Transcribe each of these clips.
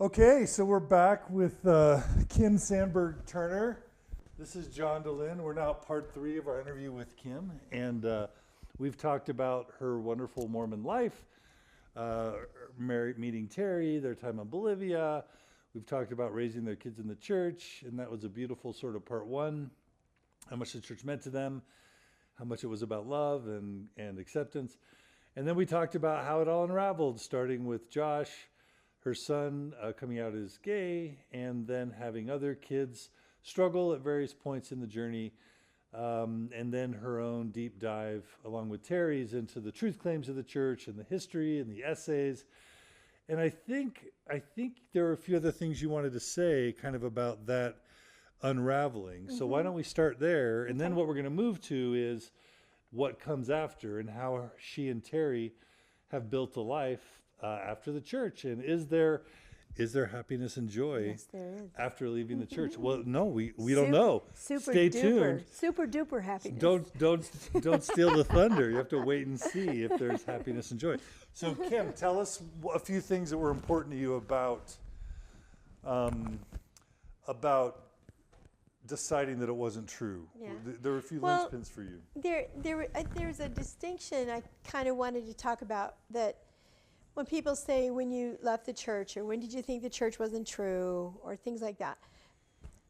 Okay, so we're back with Kim Sandberg Turner. This is John Dehlin. We're now at part 3 of our interview with Kim, and we've talked about her wonderful Mormon life, meeting Terry, their time in Bolivia. We've talked about raising their kids in the church, and that was a beautiful sort of part 1, how much the church meant to them, how much it was about love and acceptance. And then we talked about how it all unraveled, starting with Josh, her son coming out as gay, and then having other kids struggle at various points in the journey, and then her own deep dive, along with Terry's, into the truth claims of the church and the history and the essays. And I think there are a few other things you wanted to say kind of about that unraveling. Mm-hmm. So why don't we start there? And then what we're going to move to is what comes after and how she and Terry have built a life after the church. And is there happiness and joy Yes, there is. after leaving the church? Well, no, we don't know. Stay duper, tuned. Super duper happiness. Don't steal the thunder. You have to wait and see if there's happiness and joy. So Kim, tell us a few things that were important to you about deciding that it wasn't true. Yeah. There were a few linchpins for you. There's a distinction I kind of wanted to talk about, that when people say, when you left the church, or when did you think the church wasn't true, or things like that,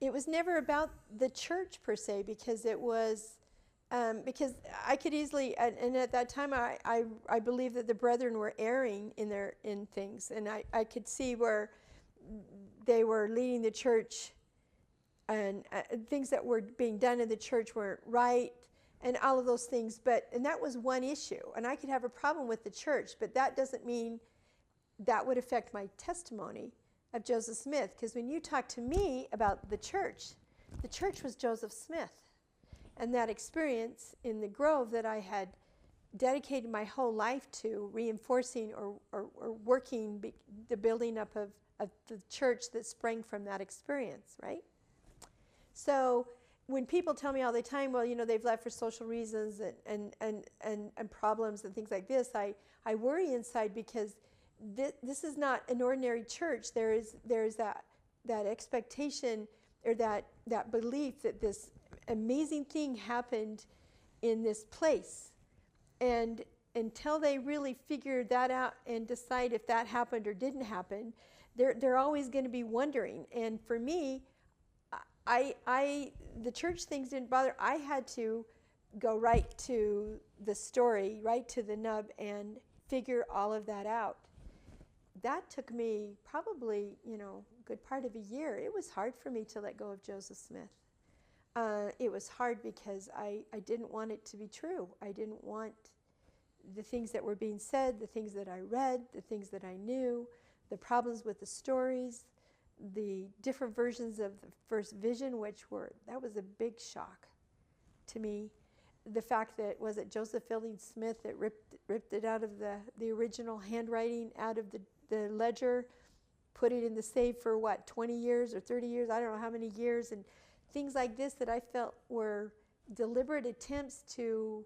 it was never about the church per se, because it was, because I could easily, and at that time I believed that the brethren were erring in things, and I could see where they were leading the church, and things that were being done in the church weren't right, and all of those things, and that was one issue. And I could have a problem with the church, but that doesn't mean that would affect my testimony of Joseph Smith. Because when you talk to me about the church was Joseph Smith. And that experience in the Grove that I had dedicated my whole life to, reinforcing or working the building up of the church that sprang from that experience, right? So when people tell me all the time, well, they've left for social reasons and problems and things like this, I worry inside, because this is not an ordinary church. There is that expectation, or that belief that this amazing thing happened in this place. And until they really figure that out and decide if that happened or didn't happen, they're always going to be wondering. And for me, the church things didn't bother. I had to go right to the story, right to the nub, and figure all of that out. That took me probably, a good part of a year. It was hard for me to let go of Joseph Smith. It was hard because I didn't want it to be true. I didn't want the things that were being said, the things that I read, the things that I knew, the problems with the stories, the different versions of the first vision, that was a big shock to me. The fact that, was it Joseph Fielding Smith that ripped it out of the original handwriting out of the ledger, put it in the safe for 20 years or 30 years, I don't know how many years, and things like this that I felt were deliberate attempts to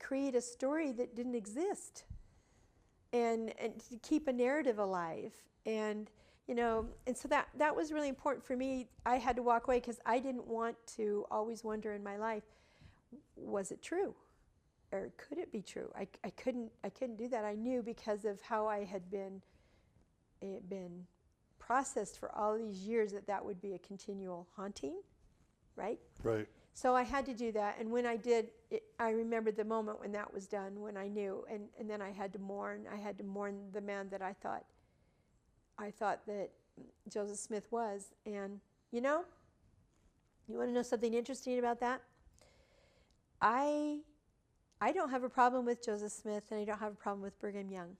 create a story that didn't exist. And to keep a narrative alive. And so that was really important for me. I had to walk away because I didn't want to always wonder in my life, was it true? Or could it be true? I couldn't do that. I knew, because of how I had been processed for all these years, that would be a continual haunting, right? Right. So I had to do that, and when I did, I remembered the moment when that was done, when I knew, and then I had to mourn. I had to mourn the man that I thought that Joseph Smith was. And you want to know something interesting about that? I don't have a problem with Joseph Smith, and I don't have a problem with Brigham Young,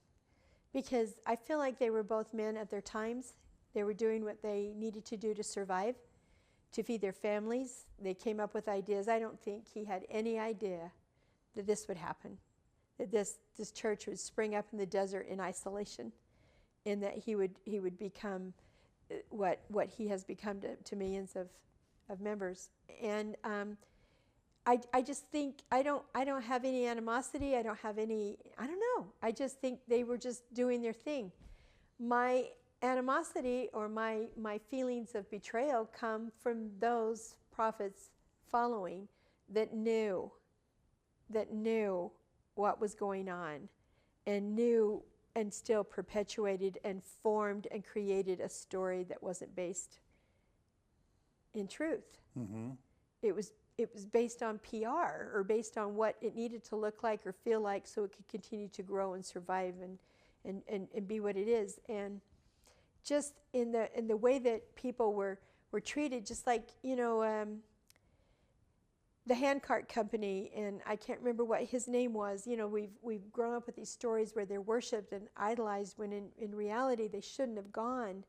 because I feel like they were both men at their times. They were doing what they needed to do to survive, to feed their families. They came up with ideas. I don't think he had any idea that this would happen, that this church would spring up in the desert in isolation, and that he would become what he has become to millions of members. And I just think I don't have any animosity. I don't have any, I don't know. I just think they were just doing their thing. My animosity or my feelings of betrayal come from those prophets following that knew what was going on, and knew and still perpetuated and formed and created a story that wasn't based in truth. Mm-hmm. It was based on PR, or based on what it needed to look like or feel like so it could continue to grow and survive and be what it is. And just in the way that people were treated, just like, the handcart company, and I can't remember what his name was. We've grown up with these stories where they're worshipped and idolized when in reality they shouldn't have gone.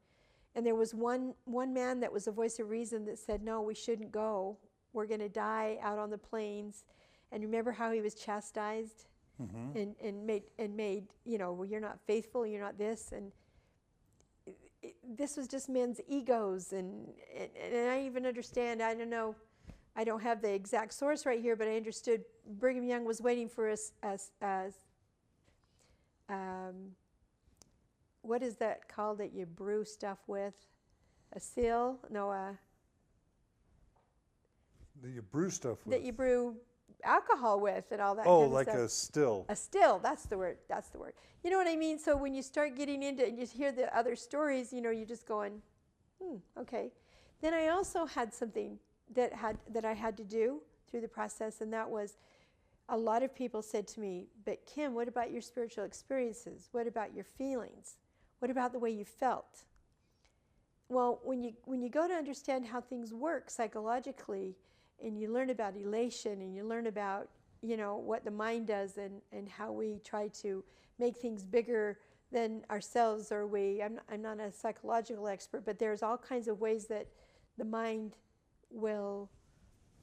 And there was one man that was a voice of reason that said, no, we shouldn't go. We're going to die out on the plains. And remember how he was chastised? Mm-hmm. and made, well, you're not faithful, you're not this. And this was just men's egos. And I even understand, I don't know, I don't have the exact source right here, but I understood Brigham Young was waiting for us what is that called that you brew stuff with? A still? No, that you brew stuff with. That you brew alcohol with and all that kind of like stuff. A still. A still, that's the word. You know what I mean? So when you start getting into it and you hear the other stories, you're just going, okay. Then I also had something that I had to do through the process, and that was, a lot of people said to me, but Kim, what about your spiritual experiences? What about your feelings? What about the way you felt? Well, when you go to understand how things work psychologically, and you learn about elation, and you learn about what the mind does, and how we try to make things bigger than ourselves, or I'm not a psychological expert, but there's all kinds of ways that the mind will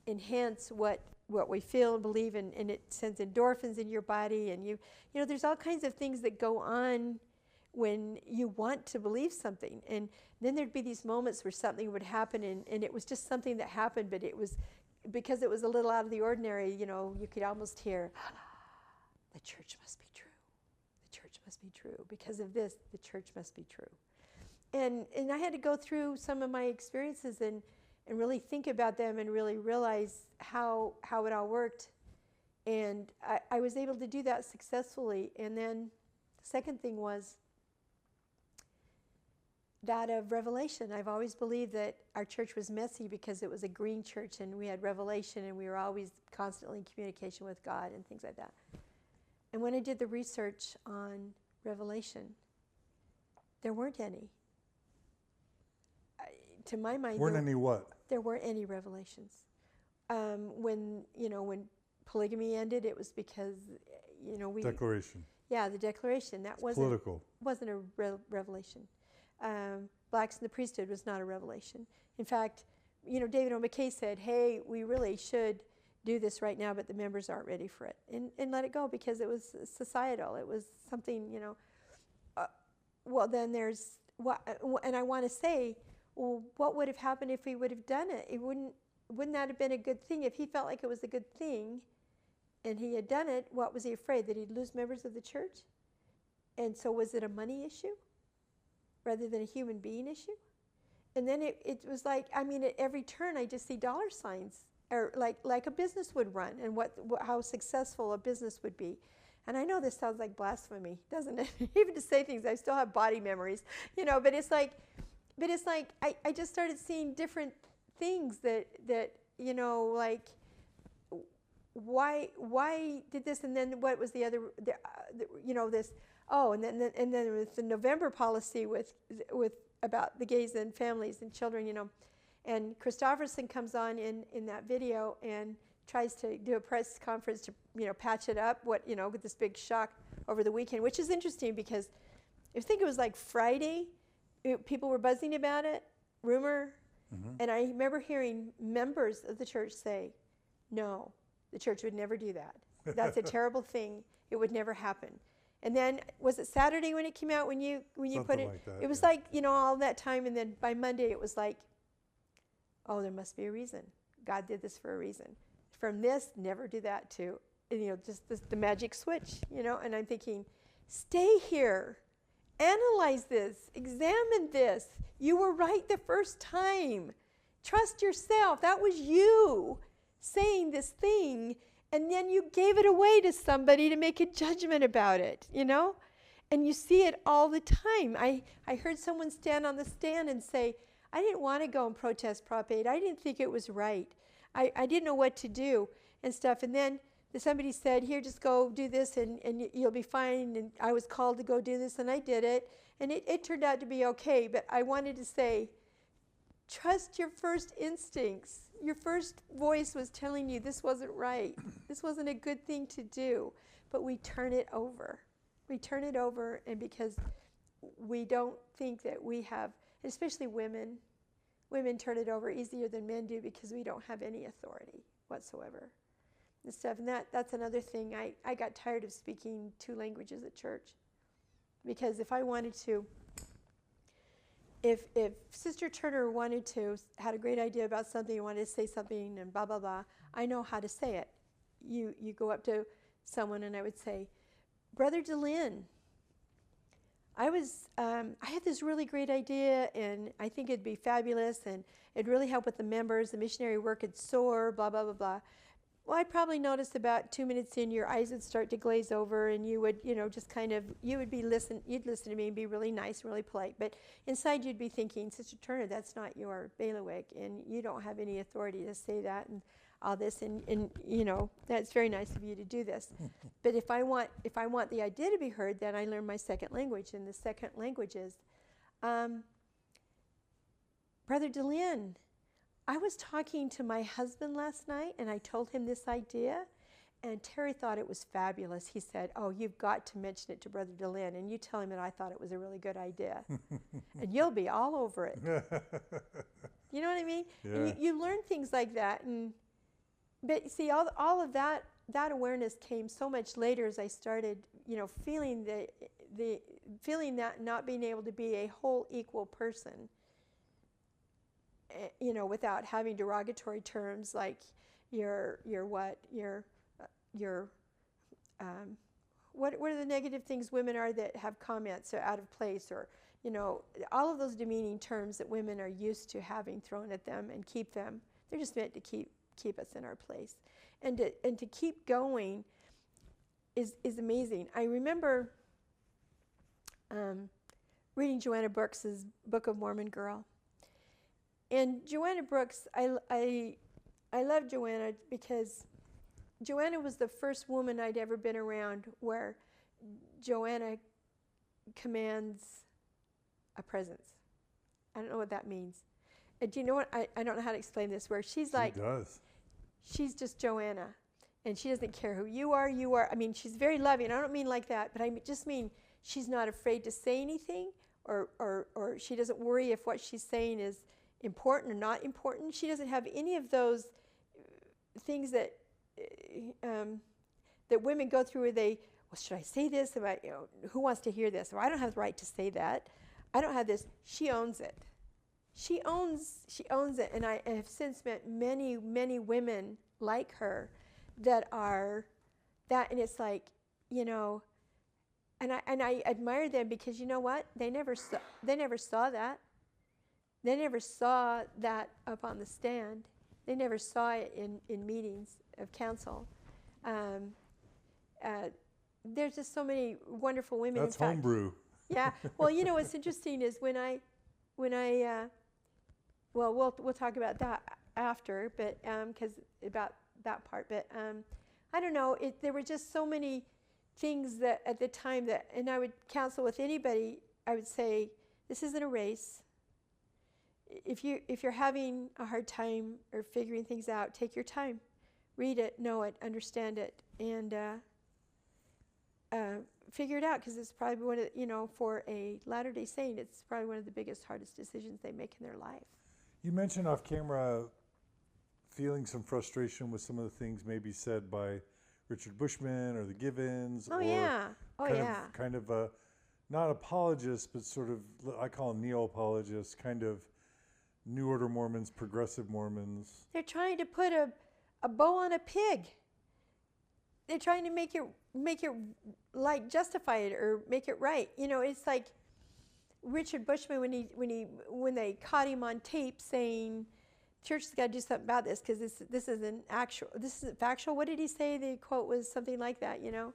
enhance what we feel and believe, and it sends endorphins in your body, and there's all kinds of things that go on when you want to believe something. And then there'd be these moments where something would happen, and it was just something that happened, but it was because it was a little out of the ordinary. You could almost hear, the church must be true. The church must be true. Because of this, the church must be true. And I had to go through some of my experiences and really think about them, and really realize how it all worked. And I was able to do that successfully. And then the second thing was that of revelation. I've always believed that our church was messy because it was a green church, and we had revelation, and we were always constantly in communication with God and things like that. And when I did the research on revelation, there weren't any. To my mind, weren't any what? There weren't any revelations. When polygamy ended, it was because we Declaration. Yeah, the Declaration. That wasn't political. Wasn't a revelation. Blacks in the priesthood was not a revelation. In fact, David O. McKay said, "Hey, we really should do this right now, but the members aren't ready for it," and let it go, because it was societal. It was something, well, then there's what, and I want to say, well, what would have happened if he would have done it? Wouldn't that have been a good thing? If he felt like it was a good thing and he had done it, what was he afraid? That he'd lose members of the church? And so was it a money issue rather than a human being issue? And then it was like, at every turn I just see dollar signs, or like a business would run, and how successful a business would be. And I know this sounds like blasphemy, doesn't it? Even to say things, I still have body memories, but it's like I just started seeing different things that like, why did this, and then what was the other, this, and then with the November policy with about the gays and families and children, and Christofferson comes on in that video and tries to do a press conference to patch it up, with this big shock over the weekend, which is interesting because I think it was like Friday. People were buzzing about it, rumor, and I remember hearing members of the church say, no, the church would never do that. That's a terrible thing. It would never happen. And then, was it Saturday when it came out, when you put it? Like that, it was like, all that time, and then by Monday it was like, oh, there must be a reason. God did this for a reason. from this, never do that, to, just the magic switch, and I'm thinking, stay here, analyze this, examine this. You were right the first time. Trust yourself. That was you saying this thing, and then you gave it away to somebody to make a judgment about it, And you see it all the time. I heard someone stand on the stand and say, I didn't want to go and protest Prop 8. I didn't think it was right. I didn't know what to do and stuff. And then somebody said, here, just go do this and you'll be fine. And I was called to go do this, and I did it. And it turned out to be okay. But I wanted to say, trust your first instincts. Your first voice was telling you this wasn't right. This wasn't a good thing to do. But we turn it over. We turn it over, and because we don't think that we have, especially women turn it over easier than men do because we don't have any authority whatsoever and stuff. And that's another thing. I got tired of speaking 2 languages at church, because if I wanted to, if Sister Turner had a great idea about something, wanted to say something and blah, blah, blah, I know how to say it. You go up to someone and I would say, Brother Dehlin, I had this really great idea, and I think it'd be fabulous, and it'd really help with the members. The missionary work would soar, blah, blah, blah, blah. Well, I'd probably notice about 2 minutes in, your eyes would start to glaze over, and you would, just kind of, you'd listen to me and be really nice, really polite. But inside you'd be thinking, Sister Turner, that's not your bailiwick, and you don't have any authority to say that, and all this, and that's very nice of you to do this. But if I want the idea to be heard, then I learn my second language, and the second language is, Brother Dehlin, I was talking to my husband last night, and I told him this idea, and Terry thought it was fabulous. He said, oh, you've got to mention it to Brother Dehlin, and you tell him that I thought it was a really good idea. And you'll be all over it. You know what I mean? Yeah. And you learn things like that, but see, all of that awareness came so much later as I started, feeling that not being able to be a whole equal person, without having derogatory terms like what are the negative things women are that have comments or out of place, or all of those demeaning terms that women are used to having thrown at them and keep them. They're just meant to keep us in our place, and to keep going is amazing. I remember reading Joanna Brooks' Book of Mormon Girl, and Joanna Brooks, I love Joanna because Joanna was the first woman I'd ever been around where Joanna commands a presence. I don't know what that means. Do you know what? I don't know how to explain this, where she's like, she does. She's just Joanna, and she doesn't care who you are. I mean, she's very loving. I don't mean like that, but I just mean she's not afraid to say anything, or she doesn't worry if what she's saying is important or not important. She doesn't have any of those things that women go through where they, well, should I say this? About, who wants to hear this? Or I don't have the right to say that. I don't have this. She owns it. She owns it, and I have since met many, many women like her that are that, and it's like, and I admire them because you know what? They never saw that. They never saw that up on the stand. They never saw it in meetings of council. There's just so many wonderful women. That's homebrew. Yeah. Well, what's interesting is when I well, we'll talk about that after, but because about that part. But I don't know. There were just so many things that at the time that, and I would counsel with anybody. I would say, this isn't a race. If you're having a hard time or figuring things out, take your time, read it, know it, understand it, and figure it out, because it's probably one of for a Latter-day Saint, it's probably one of the biggest, hardest decisions they make in their life. You mentioned off camera feeling some frustration with some of the things maybe said by Richard Bushman or the Givens. Oh, yeah. Oh, yeah. Kind of not apologists, but sort of, I call them neo-apologists, kind of New Order Mormons, progressive Mormons. They're trying to put a a bow on a pig. They're trying to make it like justify it or make it right. You know, it's like Richard Bushman when they caught him on tape saying, "Church has got to do something about this because this isn't factual." What did he say? The quote was something like that, you know.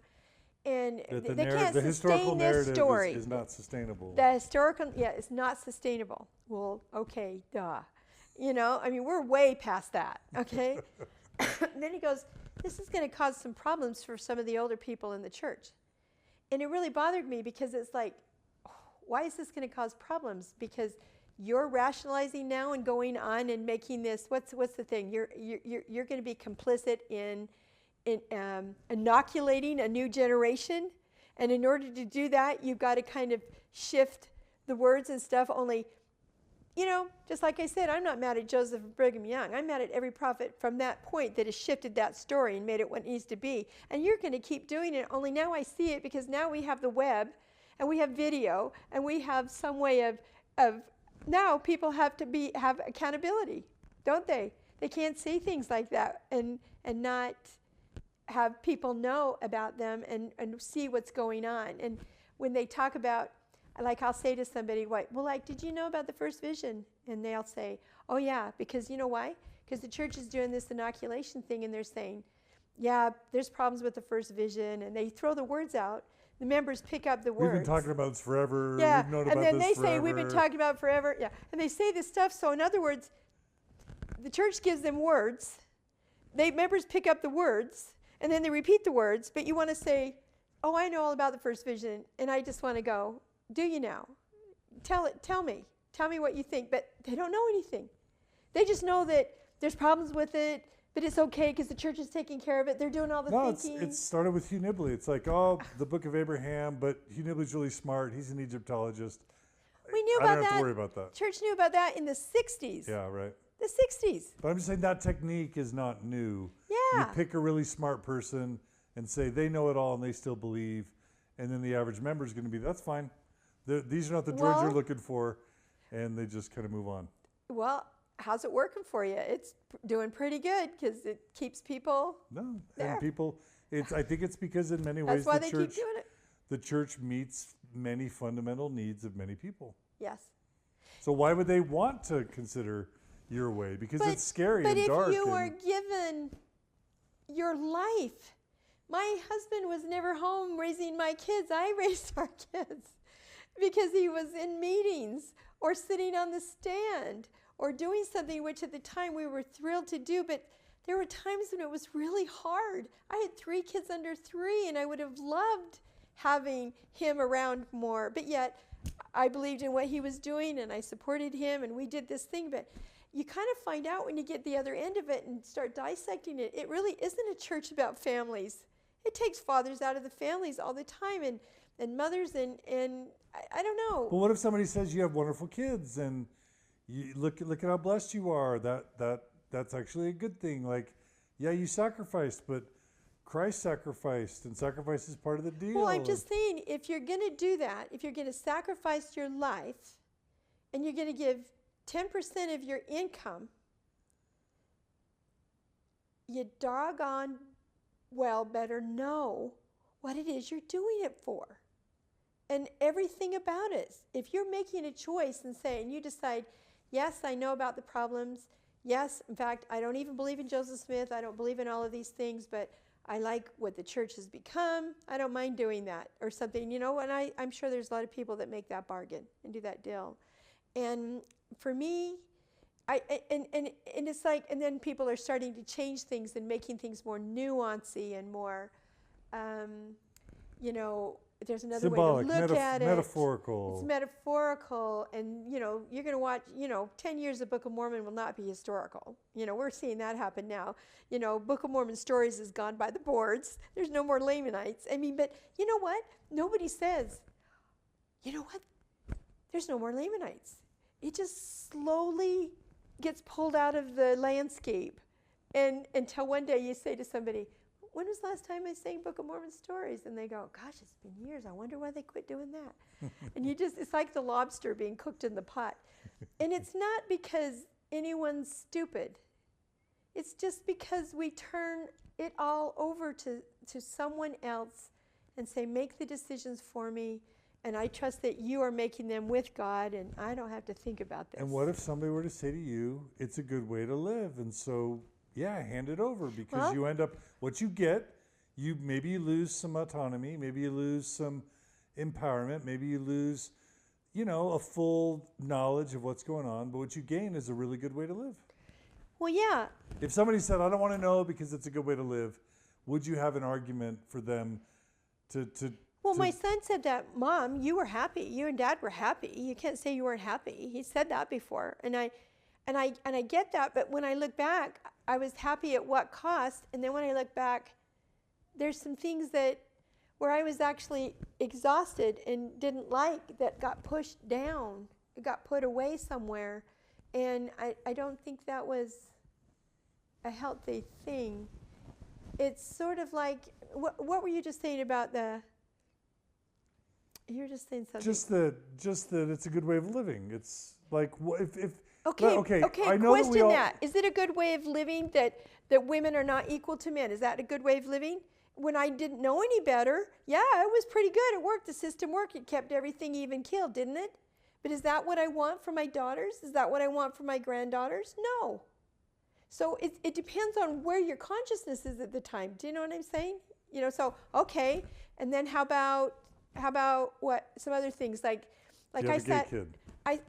And they can't the historical sustain this story. is not sustainable. The historical, it's not sustainable. Well, okay, duh. You know, I mean, we're way past that, okay? Then he goes, this is going to cause some problems for some of the older people in the church. And it really bothered me because it's like, why is this going to cause problems? Because you're rationalizing now and going on and making this, what's the thing? You're going to be complicit in inoculating a new generation. And in order to do that, you've got to kind of shift the words and stuff. Only, you know, just like I said, I'm not mad at Joseph and Brigham Young. I'm mad at every prophet from that point that has shifted that story and made it what it needs to be. And you're going to keep doing it. Only now I see it because now we have the web and we have video and we have some way of now people have accountability, don't they? They can't say things like that and not have people know about them and see what's going on. And when they talk about, like I'll say to somebody, well, like, did you know about the first vision? And they'll say, oh yeah, because you know why? Because the church is doing this inoculation thing and they're saying, yeah, there's problems with the first vision. And they throw the words out. The members pick up the words. We've been talking about this forever. Yeah, We've known and about then this they forever. say, we've been talking about it forever. Yeah, and they say this stuff. So in other words, the church gives them words. Members pick up the words. And then they repeat the words, but you want to say, oh, I know all about the first vision, and I just want to go, do you now? Tell me what you think. But they don't know anything. They just know that there's problems with it, but it's okay because the church is taking care of it. They're doing all the thinking. No, it started with Hugh Nibley. It's like, oh, the Book of Abraham, but Hugh Nibley's really smart. He's an Egyptologist. We knew I about don't that. have to worry about that. Church knew about that in the 60s. Yeah, right. The 60s. But I'm just saying that technique is not new. Yeah. You pick a really smart person and say they know it all and they still believe, and then the average member is going to be, that's fine. These are not the droids you're looking for, and they just kind of move on. Well, how's it working for you? It's doing pretty good because it keeps people there. And people, I think it's because in many ways That's why they keep doing it. The church meets many fundamental needs of many people. Yes. So why would they want to consider your way? Because it's scary and dark. But if you are given your life, my husband was never home raising my kids. I raised our kids because he was in meetings or sitting on the stand or doing something which at the time we were thrilled to do, but there were times when it was really hard. I had 3 kids under 3 and I would have loved having him around more, but yet I believed in what he was doing and I supported him and we did this thing, but you kind of find out when you get the other end of it and start dissecting it, it really isn't a church about families. It takes fathers out of the families all the time and mothers and I don't know. But what if somebody says you have wonderful kids and you look at how blessed you are? That's actually a good thing. Like, yeah, you sacrificed, but Christ sacrificed, and sacrifice is part of the deal. Well, I'm just saying, if you're going to do that, if you're going to sacrifice your life and you're going to give 10% of your income, you doggone well better know what it is you're doing it for. And everything about it. If you're making a choice and saying, you decide, yes, I know about the problems. Yes, in fact, I don't even believe in Joseph Smith. I don't believe in all of these things, but I like what the church has become. I don't mind doing that or something, you know, and I'm sure there's a lot of people that make that bargain and do that deal. And for me, and it's like, and then people are starting to change things and making things more nuancy and more, you know, there's another symbolic, way to look at it. Metaphorical. It's metaphorical, and you know, you're going to watch. You know, 10 years of Book of Mormon will not be historical. You know, we're seeing that happen now. You know, Book of Mormon stories is gone by the boards. There's no more Lamanites. I mean, but you know what? Nobody says, you know what? There's no more Lamanites. It just slowly gets pulled out of the landscape, and until one day you say to somebody, when was the last time I sang Book of Mormon stories? And they go, gosh, it's been years. I wonder why they quit doing that. And it's like the lobster being cooked in the pot. And it's not because anyone's stupid. It's just because we turn it all over to someone else and say, make the decisions for me, and I trust that you are making them with God, and I don't have to think about this. And what if somebody were to say to you, it's a good way to live, and so, yeah, hand it over, because you end up, what you get, maybe you lose some autonomy, maybe you lose some empowerment, maybe you lose, a full knowledge of what's going on, but what you gain is a really good way to live. Well, yeah. If somebody said, I don't want to know because it's a good way to live, would you have an argument for them to Well, my son said that, Mom, you were happy. You and Dad were happy. You can't say you weren't happy. He said that before. And I get that, but when I look back, I was happy at what cost? And then when I look back, there's some things where I was actually exhausted and didn't like that got pushed down. It got put away somewhere. And I don't think that was a healthy thing. It's sort of like, what were you just saying about you were just saying something. Just that it's a good way of living. It's like, if Okay, I know question that. Is it a good way of living that women are not equal to men? Is that a good way of living? When I didn't know any better, yeah, it was pretty good. It worked. The system worked. It kept everything even keeled, didn't it? But is that what I want for my daughters? Is that what I want for my granddaughters? No. So it depends on where your consciousness is at the time. Do you know what I'm saying? So, okay. And then how about what, some other things like I said,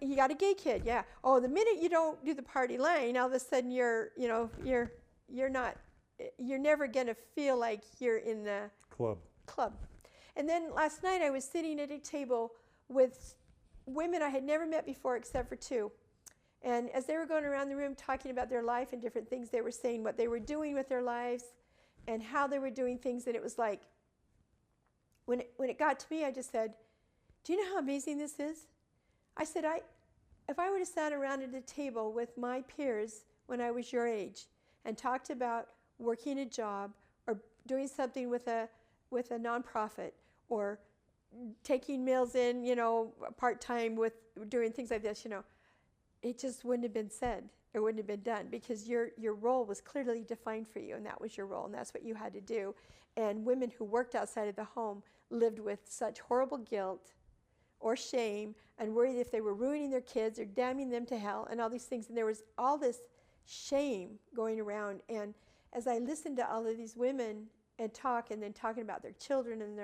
you got a gay kid, yeah. Oh, the minute you don't do the party line, all of a sudden you're never going to feel like you're in the club. And then last night I was sitting at a table with women I had never met before except for two. And as they were going around the room talking about their life and different things, they were saying what they were doing with their lives and how they were doing things. And it was like, when it got to me, I just said, do you know how amazing this is? I said, if I would have sat around at a table with my peers when I was your age and talked about working a job or doing something with a nonprofit or taking meals in, part-time with doing things like this, it just wouldn't have been said. It wouldn't have been done because your role was clearly defined for you, and that was your role, and that's what you had to do. And women who worked outside of the home lived with such horrible guilt or shame and worried if they were ruining their kids or damning them to hell and all these things. And there was all this shame going around. And as I listened to all of these women and talk, and then talking about their children and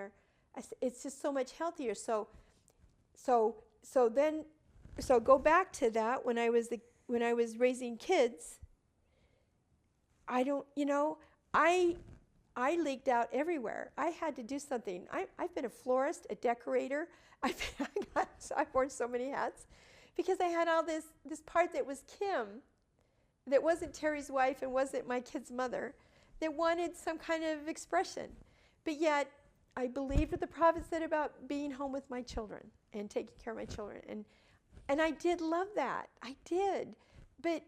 it's just so much healthier. So go back to that when I was raising kids. I leaked out everywhere. I had to do something. I've been a florist, a decorator. I've worn so many hats because I had all this part that was Kim, that wasn't Terry's wife and wasn't my kid's mother, that wanted some kind of expression. But yet, I believed what the prophet said about being home with my children and taking care of my children. And I did love that. I did. But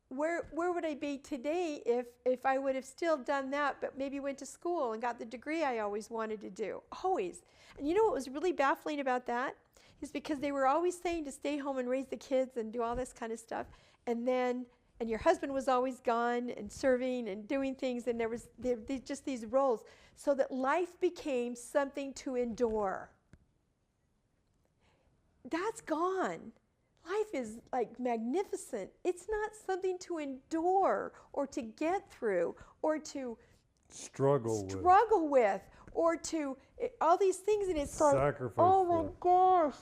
where would I be today if I would have still done that, but maybe went to school and got the degree I always wanted to do? Always. And you know what was really baffling about that? Is because they were always saying to stay home and raise the kids and do all this kind of stuff. And your husband was always gone and serving and doing things, and there was just these roles. So that life became something to endure. That's gone. Life is like magnificent. It's not something to endure or to get through or to struggle with or to all these things. And it's like, oh my gosh,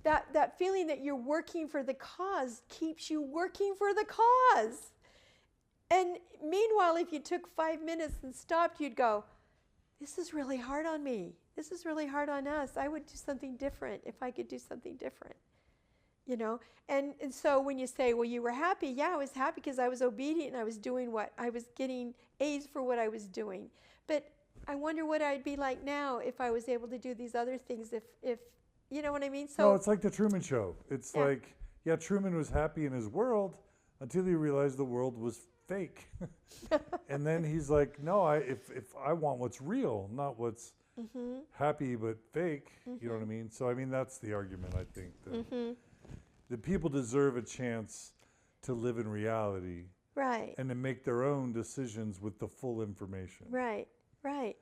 that feeling that you're working for the cause keeps you working for the cause. And meanwhile, if you took 5 minutes and stopped, you'd go, this is really hard on me. This is really hard on us. I would do something different if I could do something different. And so when you say, well, you were happy, yeah, I was happy because I was obedient and I was doing what I was getting A's for what I was doing. But I wonder what I'd be like now if I was able to do these other things, if you know what I mean? So it's like the Truman Show. It's like, Truman was happy in his world until he realized the world was fake. And then he's like, no, if I want what's real, not what's happy but fake, you know what I mean? So I mean, that's the argument, I think, that that people deserve a chance to live in reality Right. and to make their own decisions with the full information. Right. Right.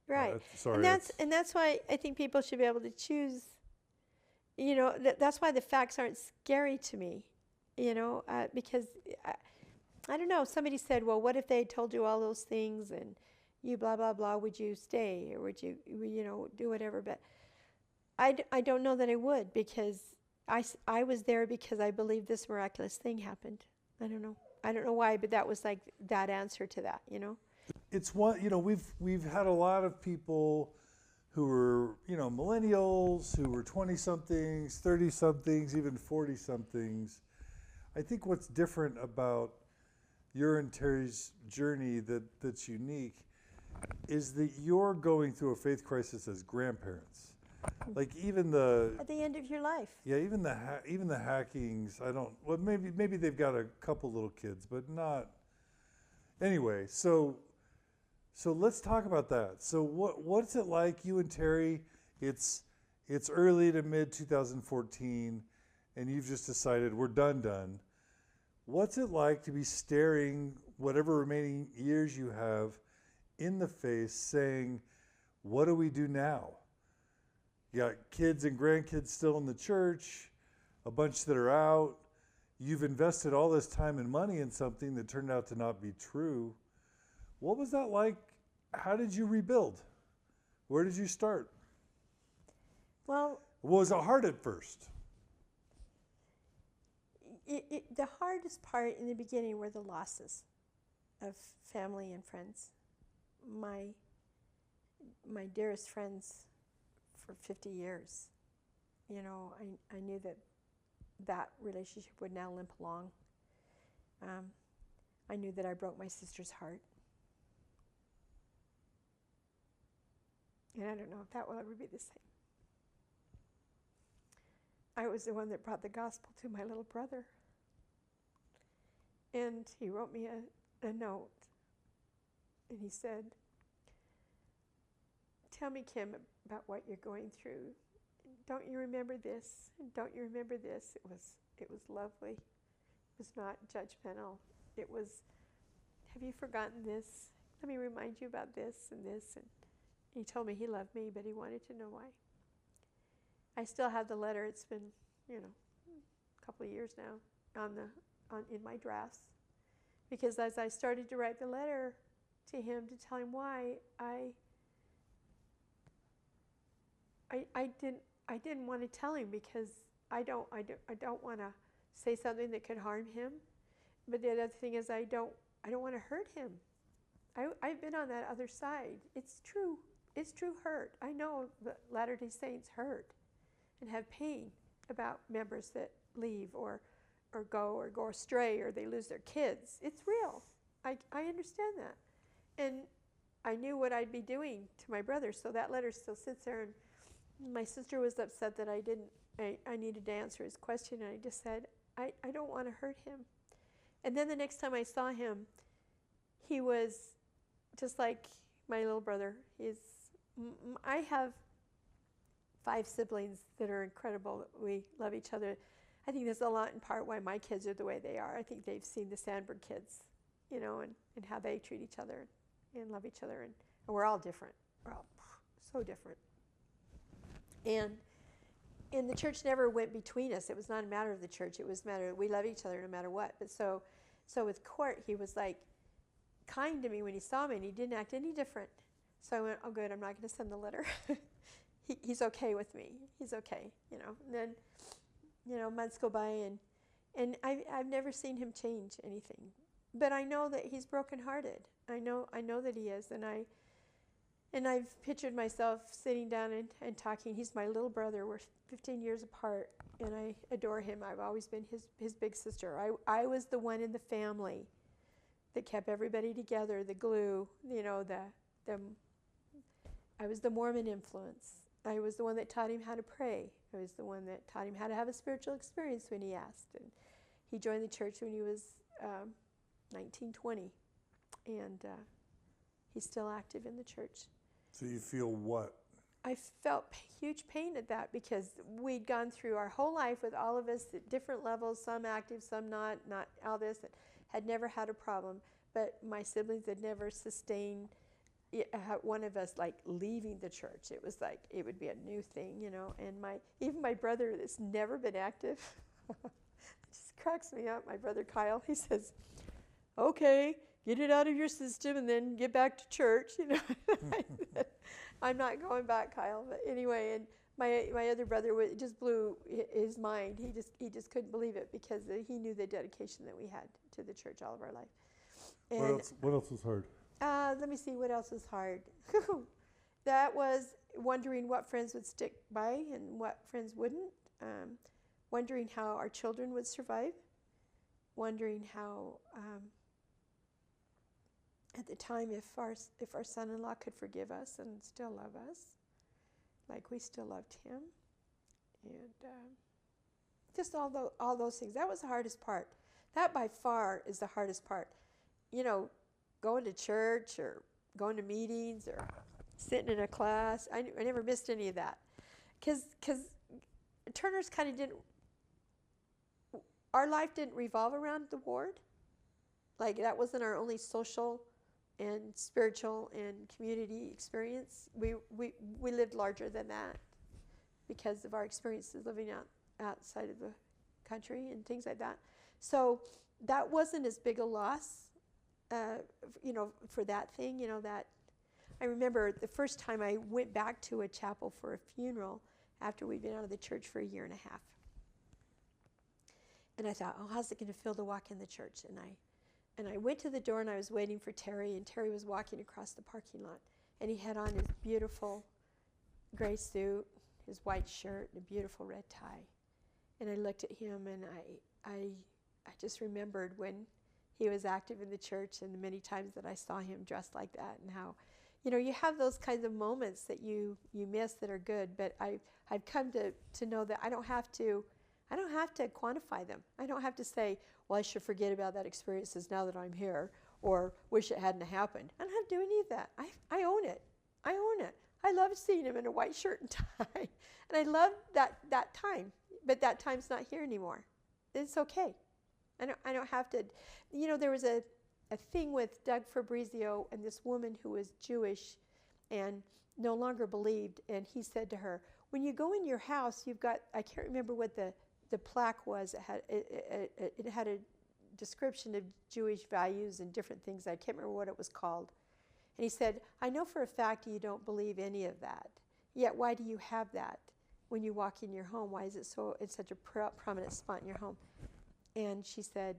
Right. Sorry, And that's why I think people should be able to choose. That's why the facts aren't scary to me. Because I don't know. Somebody said, "Well, what if they told you all those things and you blah blah blah? Would you stay or would you do whatever?" But I don't know that I would, because I was there because I believed this miraculous thing happened. I don't know why, but that was like that answer to that. It's one, we've had a lot of people who were, millennials, who were 20-somethings, 30-somethings, even 40-somethings. I think what's different about your and Terry's journey that's unique is that you're going through a faith crisis as grandparents. Like even at the end of your life. Yeah, even the Hackings. Maybe they've got a couple little kids, but not. Anyway, so let's talk about that. So what's it like, you and Terry? It's early to mid 2014, and you've just decided we're done. What's it like to be staring whatever remaining years you have in the face, saying, "What do we do now?" You got kids and grandkids still in the church, a bunch that are out. You've invested all this time and money in something that turned out to not be true. What was that like? How did you rebuild? Where did you start? Well, was it hard at first? The hardest part in the beginning were the losses of family and friends. My dearest friends for 50 years. I knew that relationship would now limp along. I knew that I broke my sister's heart. And I don't know if that will ever be the same. I was the one that brought the gospel to my little brother. And he wrote me a note. And he said, "Tell me, Kim, about what you're going through. Don't you remember this? Don't you remember this?" It was lovely. It was not judgmental. It was, "Have you forgotten this? Let me remind you about this and this." And he told me he loved me, but he wanted to know why. I still have the letter. It's been, a couple of years now in my drafts. Because as I started to write the letter to him to tell him why, I didn't want to tell him, because I don't want to say something that could harm him. But the other thing is I don't want to hurt him. I've been on that other side. It's true. It's true hurt. I know that Latter-day Saints hurt and have pain about members that leave or go astray, or they lose their kids. It's real. I understand that. And I knew what I'd be doing to my brother, so that letter still sits there. And my sister was upset that I needed to answer his question, and I just said, I don't want to hurt him. And then the next time I saw him, he was just like my little brother. I have 5 siblings that are incredible. We love each other. I think there's a lot in part why my kids are the way they are. I think they've seen the Sandberg kids, and how they treat each other and love each other. And we're all different. We're all so different. And the church never went between us. It was not a matter of the church. It was a matter of we love each other no matter what. But so with Court, he was like kind to me when he saw me, and he didn't act any different. So I went, "Oh, good, I'm not going to send the letter." He's okay with me. He's okay, And then, months go by, and I've never seen him change anything. But I know that he's brokenhearted. I know that he is, and I've pictured myself sitting down and talking. He's my little brother. We're 15 years apart, and I adore him. I've always been his big sister. I was the one in the family that kept everybody together, the glue, I was the Mormon influence. I was the one that taught him how to pray. I was the one that taught him how to have a spiritual experience when he asked. And he joined the church when he was 19, 20. And he's still active in the church. So you feel what? I felt huge pain at that, because we'd gone through our whole life with all of us at different levels, some active, some not all this. had never had a problem, but my siblings had never sustained one of us like leaving the church. It was like it would be a new thing, you know. And even my brother that's never been active, it just cracks me up. My brother Kyle, he says, "Okay, get it out of your system and then get back to church." You know, I said, "I'm not going back, Kyle." But anyway, and my other brother just blew his mind. He just couldn't believe it because he knew the dedication that we had to the church all of our life. And What else was hard? let me see, what else was hard? That was wondering what friends would stick by and what friends wouldn't. Wondering how our children would survive. Wondering how, at the time, if our son-in-law could forgive us and still love us, like we still loved him. And just all those things. That was the hardest part. That by far is the hardest part. You know, going to church or going to meetings or sitting in a class. I never missed any of that. Because Turner's kind of didn't, our life didn't revolve around the ward. Like that wasn't our only social and spiritual and community experience. We lived larger than that because of our experiences living outside of the country and things like that. So that wasn't as big a loss. You know, for that thing, you know, that I remember the first time I went back to a chapel for a funeral after we'd been out of the church for a year and a half. And I thought, oh, how's it going to feel to walk in the church? And I went to the door and I was waiting for Terry, and Terry was walking across the parking lot. And he had on his beautiful gray suit, his white shirt, and a beautiful red tie. And I looked at him and I just remembered when he was active in the church and the many times that I saw him dressed like that, and how, you know, you have those kinds of moments that you miss that are good, but I've come to know that I don't have to quantify them. I don't have to say, well, I should forget about that experiences now that I'm here, or wish it hadn't happened. I don't have to do any of that. I own it. I own it. I love seeing him in a white shirt and tie, and I love that time, but that time's not here anymore. It's okay. I don't have to, you know, there was a thing with Doug Fabrizio and this woman who was Jewish and no longer believed, and he said to her, when you go in your house, you've got, I can't remember what the plaque was, it had a description of Jewish values and different things, I can't remember what it was called. And he said, I know for a fact you don't believe any of that, yet why do you have that when you walk in your home? Why is it it's such a prominent spot in your home? And she said,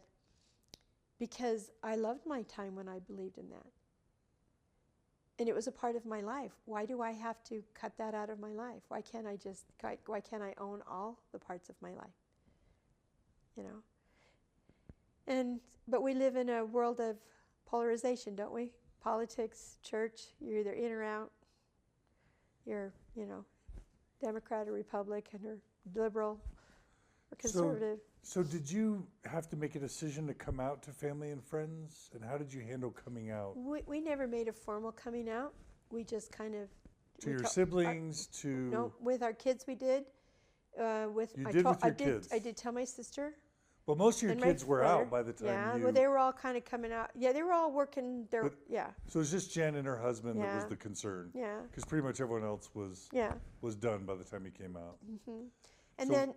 because I loved my time when I believed in that. And it was a part of my life. Why do I have to cut that out of my life? Why can't I own all the parts of my life? You know? But we live in a world of polarization, don't we? Politics, church, you're either in or out. You're, you know, Democrat or Republican or liberal or conservative. So did you have to make a decision to come out to family and friends? And how did you handle coming out? We never made a formal coming out. We just kind of... To your siblings, No, with our kids we did. With your kids? I did tell my sister. Well, most of your kids were out by the time well, they were all kind of coming out. Yeah, they were all working their... Yeah. So it was just Jen and her husband that was the concern. Yeah. Because pretty much everyone else was done by the time he came out. Mm-hmm.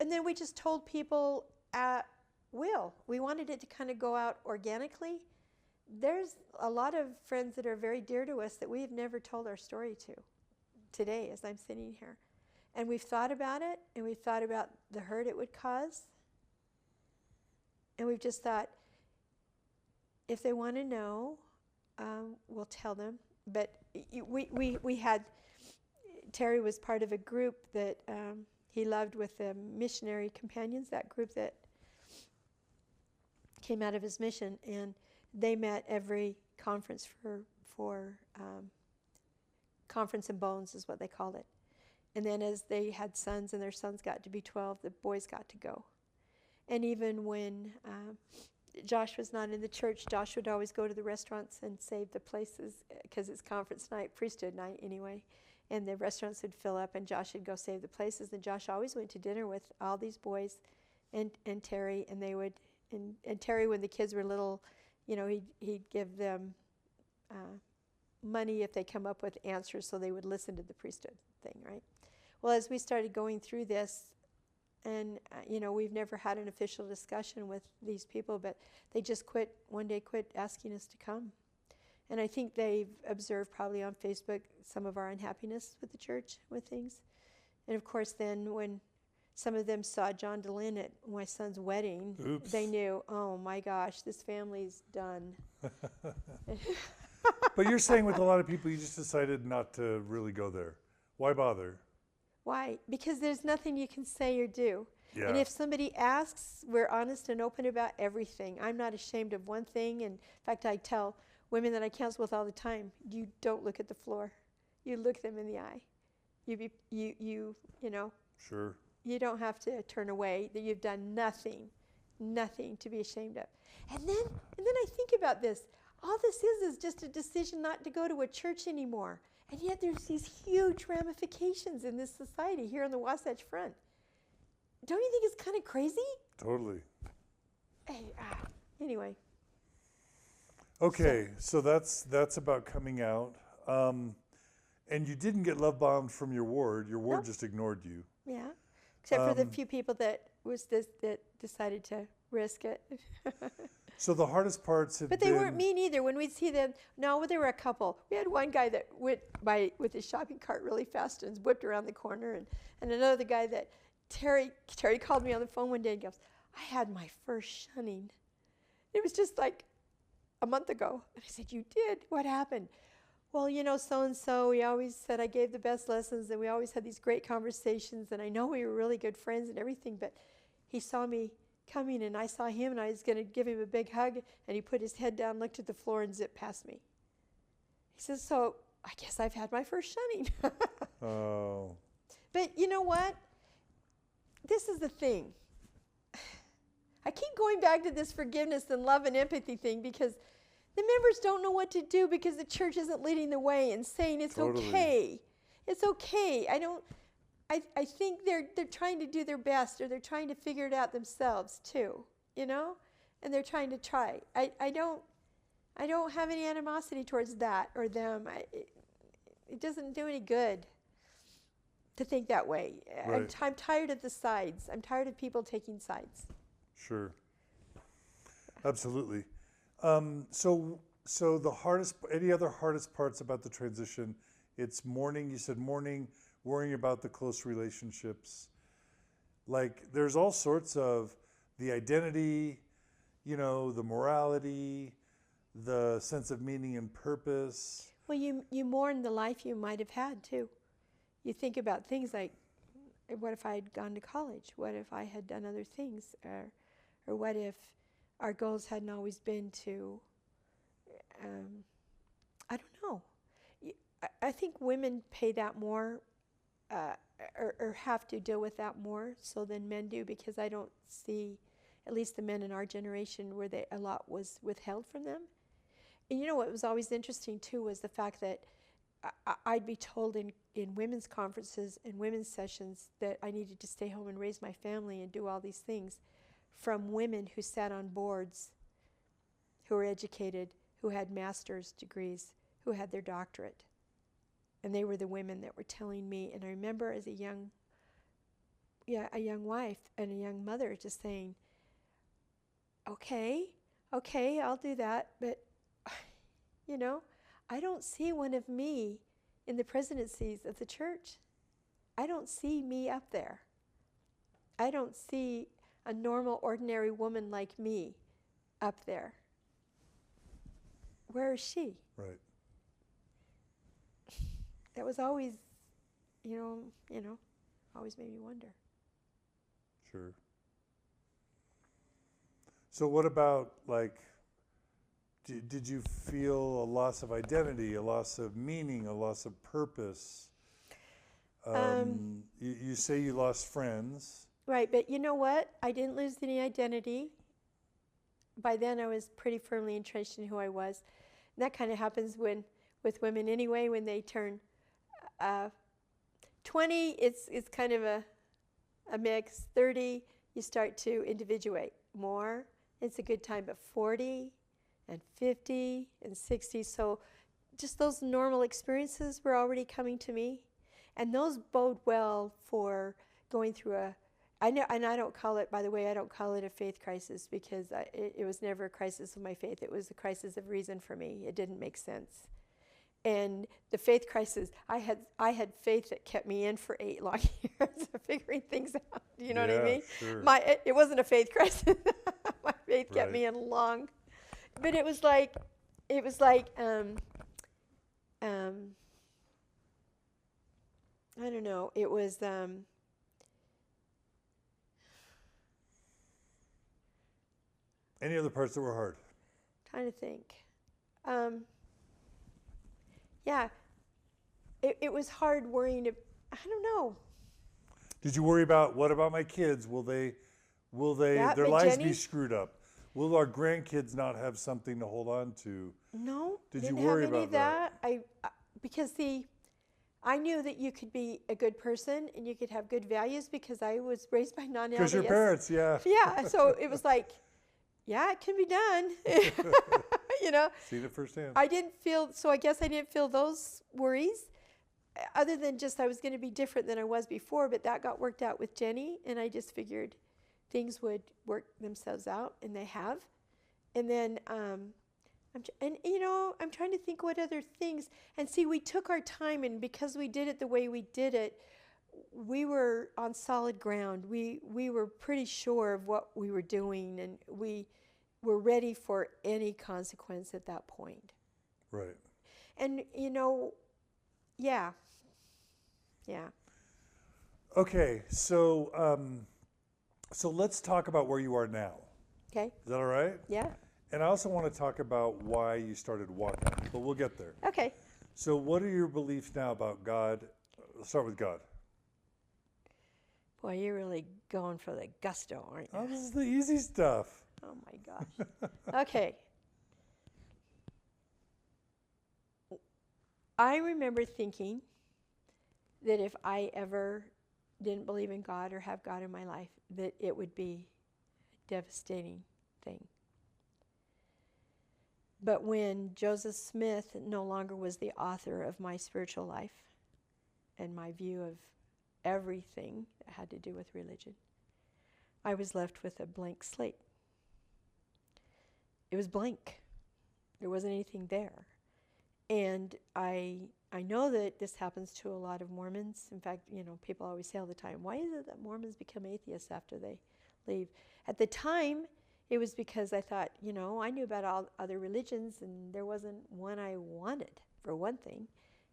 And then we just told people at will. We wanted it to kind of go out organically. There's a lot of friends that are very dear to us that we have never told our story to today as I'm sitting here. And we've thought about it, and we've thought about the hurt it would cause. And we've just thought, if they want to know, we'll tell them. But we had, Terry was part of a group that he loved with the missionary companions, that group that came out of his mission, and they met every conference for Conference and Bones is what they called it. And then as they had sons and their sons got to be 12, the boys got to go. And even when Josh was not in the church, Josh would always go to the restaurants and save the places because it's conference night, priesthood night anyway. And the restaurants would fill up, and Josh would go save the places. And Josh always went to dinner with all these boys and Terry, and they would And Terry, when the kids were little, he'd give them money if they come up with answers so they would listen to the priesthood thing, right? Well, as we started going through this, and, we've never had an official discussion with these people, but they just one day quit asking us to come. And I think they've observed probably on Facebook some of our unhappiness with the church, with things. And of course, then when some of them saw John Dehlin at my son's wedding, Oops. They knew, oh my gosh, this family's done. But you're saying with a lot of people, you just decided not to really go there. Why bother? Why? Because there's nothing you can say or do. Yeah. And if somebody asks, we're honest and open about everything. I'm not ashamed of one thing. And in fact, I tell women that I counsel with all the time, you don't look at the floor. You look them in the eye. Sure. You don't have to turn away, that you've done nothing to be ashamed of. And then I think about this. All this is just a decision not to go to a church anymore. And yet there's these huge ramifications in this society here on the Wasatch Front. Don't you think it's kind of crazy? Totally. Anyway. Okay, so that's about coming out. And you didn't get love bombed from your ward. Your ward just ignored you. Yeah, except for the few people that decided to risk it. So the hardest parts have But they weren't mean either. When we'd see them, no, there were a couple. We had one guy that went by with his shopping cart really fast and whipped around the corner, and another guy that Terry called me on the phone one day and goes, I had my first shunning. It was just like a month ago. And I said, you did? What happened? Well, so-and-so, we always said I gave the best lessons, and we always had these great conversations, and I know we were really good friends and everything, but he saw me coming, and I saw him, and I was going to give him a big hug, and he put his head down, looked at the floor, and zipped past me. He says, so I guess I've had my first shunning. Oh. But you know what? This is the thing. I keep going back to this forgiveness and love and empathy thing because the members don't know what to do because the church isn't leading the way and saying it's okay. It's okay. I think they're trying to do their best, or they're trying to figure it out themselves too, and they're trying to try. I don't have any animosity towards that or them. It doesn't do any good to think that way. Right. I'm tired of the sides. I'm tired of people taking sides. Sure. Absolutely. So the hardest, any other hardest parts about the transition? It's mourning. You said mourning, worrying about the close relationships. Like there's all sorts of the identity, the morality, the sense of meaning and purpose. Well, you mourn the life you might have had too. You think about things like, what if I had gone to college? What if I had done other things? Or what if our goals hadn't always been to, I don't know. I think women pay that more or have to deal with that more so than men do, because I don't see, at least the men in our generation, where a lot was withheld from them. And what was always interesting too was the fact that I'd be told in women's conferences and women's sessions that I needed to stay home and raise my family and do all these things from women who sat on boards, who were educated, who had master's degrees, who had their doctorate. And they were the women that were telling me. And I remember as a young wife and a young mother just saying, okay, I'll do that. But, I don't see one of me in the presidencies of the church. I don't see me up there. I don't see a normal, ordinary woman like me up there. Where is she? Right. That was always, always made me wonder. Sure. So what about, did you feel a loss of identity, a loss of meaning, a loss of purpose? You say you lost friends. Right, but you know what? I didn't lose any identity. By then I was pretty firmly entrenched in who I was. And that kind of happens with women anyway, when they turn 20, it's kind of a mix. 30, you start to individuate more it's a good time. But 40 and 50 and 60, so just those normal experiences were already coming to me. And those bode well for going through I don't call it, by the way, I don't call it a faith crisis, because it was never a crisis of my faith. It was a crisis of reason for me. It didn't make sense. And the faith crisis, I had faith that kept me in for 8 long years of figuring things out. Do you know what I mean? Sure. It wasn't a faith crisis. My faith kept me in long. But it was like I don't know. It was Any other parts that were hard? trying to think. Yeah, it was hard worrying. I don't know. Did you worry about, what about my kids? Will their lives be screwed up? Will our grandkids not have something to hold on to? No. Did you worry have any about of that? Because I knew that you could be a good person and you could have good values, because I was raised by non-LDS. Because your parents, yeah. Yeah, so it was like, yeah, it can be done. You know? Seen it firsthand. I guess I didn't feel those worries, other than just I was going to be different than I was before, but that got worked out with Jenny, and I just figured things would work themselves out, and they have. And then, I'm trying to think what other things, and see, we took our time, and because we did it the way we did it, we were on solid ground. We were pretty sure of what we were doing, and we were ready for any consequence at that point. Right. And, yeah. Okay, so let's talk about where you are now. Okay. Is that all right? Yeah. And I also want to talk about why you started WOCA, but we'll get there. Okay. So what are your beliefs now about God? Let's start with God. Boy, you're really going for the gusto, aren't you? Oh, this is the easy stuff. Oh, my gosh. Okay. I remember thinking that if I ever didn't believe in God or have God in my life, that it would be a devastating thing. But when Joseph Smith no longer was the author of my spiritual life and my view of everything that had to do with religion, I was left with a blank slate. It was blank. There wasn't anything there. And I know that this happens to a lot of Mormons. In fact, people always say all the time, why is it that Mormons become atheists after they leave? At the time, it was because I thought, I knew about all other religions, and there wasn't one I wanted, for one thing.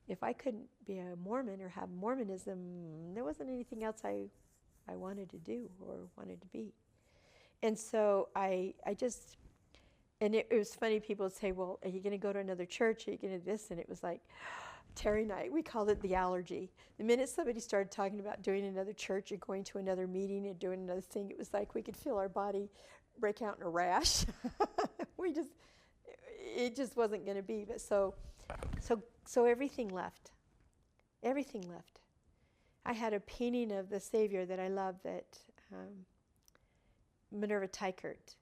If I couldn't be a Mormon or have Mormonism, there wasn't anything else I wanted to do or wanted to be. And so I just... And it was funny, people would say, well, are you going to go to another church? Are you going to this? And it was like, Terry and I, we called it the allergy. The minute somebody started talking about doing another church or going to another meeting and doing another thing, it was like we could feel our body break out in a rash. It just wasn't going to be. But so everything left. Everything left. I had a painting of the Savior that I loved that Minerva Teichert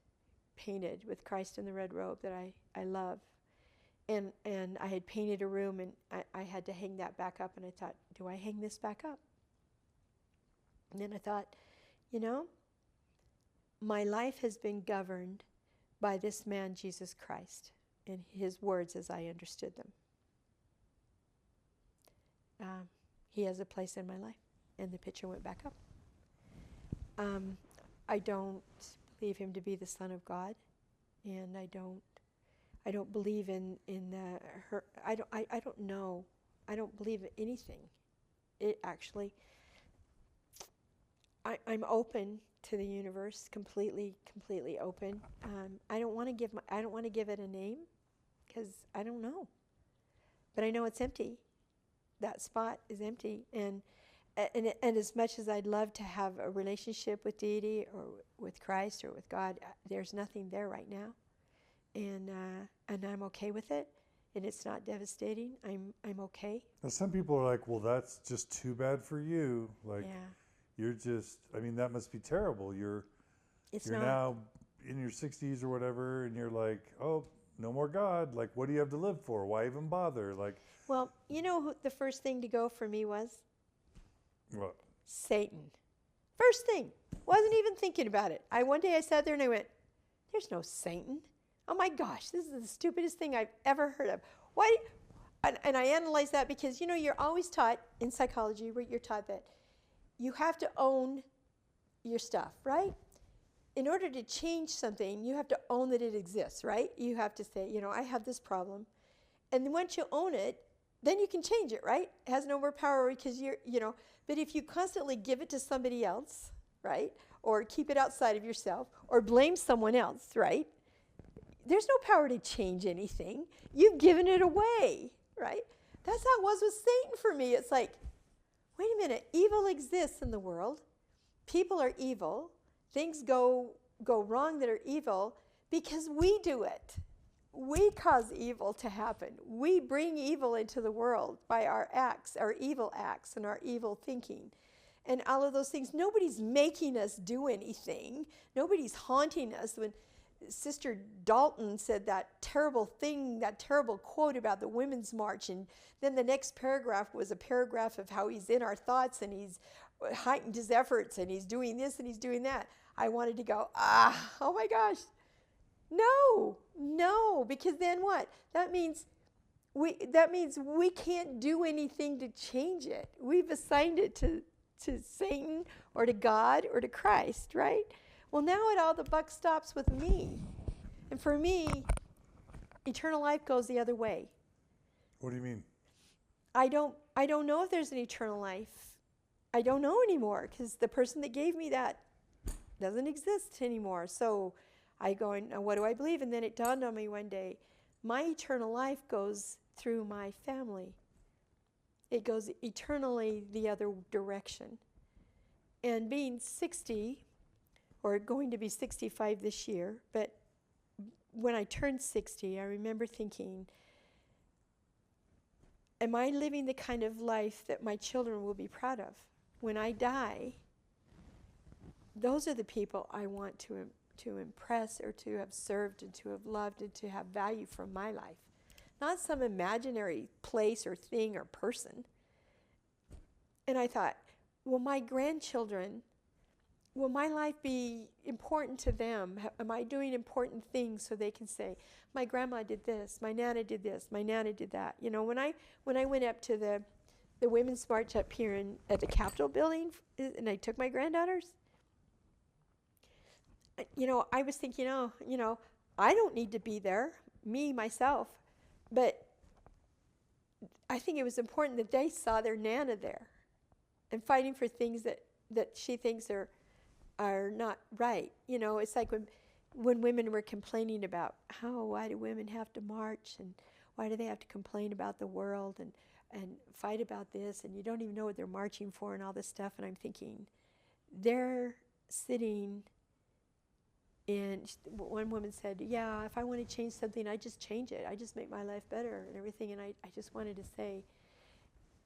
painted with Christ in the red robe that I love. And I had painted a room, and I had to hang that back up, and I thought, do I hang this back up? And then I thought, my life has been governed by this man, Jesus Christ, and his words as I understood them. He has a place in my life, and the picture went back up. I don't believe him to be the Son of God, and I don't believe in her. I don't know. I don't believe in anything. It actually. I'm open to the universe, completely open. I don't want to give it a name, because I don't know. But I know it's empty. That spot is empty, and as much as I'd love to have a relationship with deity or with Christ or with God, there's nothing there right now, and I'm okay with it, and it's not devastating. I'm okay. Now, some people are like, well, that's just too bad for you. Like, yeah. You're just, that must be terrible. You're not. Now in your 60s or whatever, and you're like, oh, no more God. Like, what do you have to live for? Why even bother? Like, Well, you know who the first thing to go for me was? what? Satan. First thing. Wasn't even thinking about it. One day I sat there and I went, there's no Satan. Oh my gosh, this is the stupidest thing I've ever heard of. Why? And I analyzed that because, you know, you're always taught in psychology, where you're taught that you have to own your stuff, right? In order to change something, you have to own that it exists, right? You have to say, you know, I have this problem. And then once you own it, then you can change it, right? It has no more power because you're, you know, but if you constantly give it to somebody else, right? Or keep it outside of yourself, or blame someone else, right? There's no power to change anything. You've given it away, right? That's how it was with Satan for me. It's like, wait a minute, evil exists in the world. People are evil. Things go wrong that are evil because we do it. We cause evil to happen. We bring evil into the world by our acts, our evil acts, and our evil thinking. And all of those things, nobody's making us do anything. Nobody's haunting us. When Sister Dalton said that terrible thing, that terrible quote about the Women's March, and then the next paragraph was a paragraph of how he's in our thoughts and he's heightened his efforts and he's doing this and he's doing that. I wanted to go, oh my gosh. No, because then what? That means we can't do anything to change it. We've assigned it to Satan or to God or to Christ, right? Well, now all the buck stops with me. And for me, eternal life goes the other way. What do you mean? I don't know if there's an eternal life. I don't know anymore because the person that gave me that doesn't exist anymore. So I go, and what do I believe? And then it dawned on me one day, my eternal life goes through my family. It goes eternally the other direction. And being 60, or going to be 65 this year, but when I turned 60, I remember thinking, am I living the kind of life that my children will be proud of? When I die, those are the people I want to impress, or to have served and to have loved and to have value from my life. Not some imaginary place or thing or person. And I thought, will my grandchildren, will my life be important to them? Am I doing important things so they can say, my grandma did this, my nana did this, my nana did that? You know, when I went up to the Women's March up here at the Capitol building, and I took my granddaughters, you know, I was thinking, I don't need to be there, myself, but I think it was important that they saw their Nana there and fighting for things that she thinks are not right. You know, it's like when women were complaining about, why do women have to march, and why do they have to complain about the world and fight about this, and you don't even know what they're marching for and all this stuff. And I'm thinking, they're sitting. And one woman said, yeah, if I want to change something, I just change it. I just make my life better and everything. And I just wanted to say,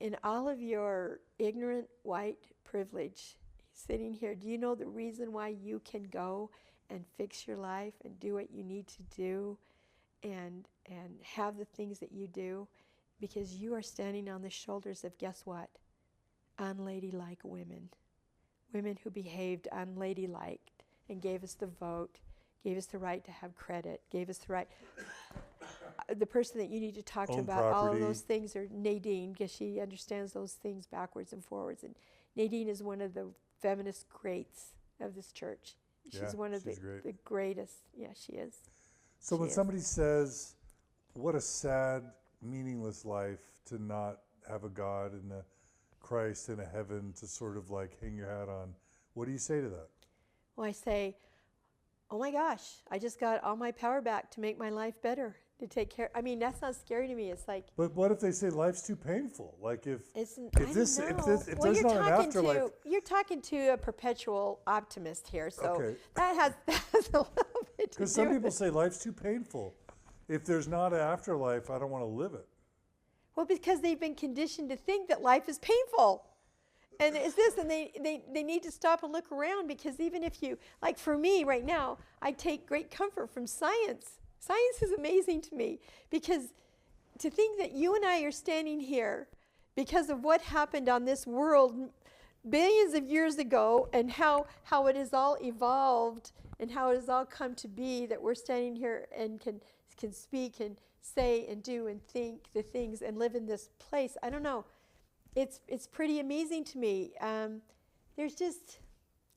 in all of your ignorant white privilege, sitting here, do you know the reason why you can go and fix your life and do what you need to do and have the things that you do? Because you are standing on the shoulders of, guess what? Unladylike women. Women who behaved unladylike and gave us the vote, gave us the right to have credit, gave us the right. The person that you need to talk to about all of those things are Nadine, because she understands those things backwards and forwards. And Nadine is one of the feminist greats of this church. She's one of the greatest. Yeah, she is. So when somebody says, what a sad, meaningless life to not have a God and a Christ and a heaven to sort of like hang your hat on, what do you say to that? Well, I say, oh my gosh, I just got all my power back to make my life better, to take care. I mean, that's not scary to me. It's like. But what if they say life's too painful? Like if there's not an afterlife. You're talking to a perpetual optimist here, so that has a little bit to do. Because some people say life's too painful. If there's not an afterlife, I don't want to live it. Well, because they've been conditioned to think that life is painful. And it's this, and they need to stop and look around, because even if you, like for me right now, I take great comfort from science. Science is amazing to me, because to think that you and I are standing here because of what happened on this world billions of years ago, and how it has all evolved and how it has all come to be, that we're standing here and can speak and say and do and think the things and live in this place. I don't know. It's pretty amazing to me. There's just,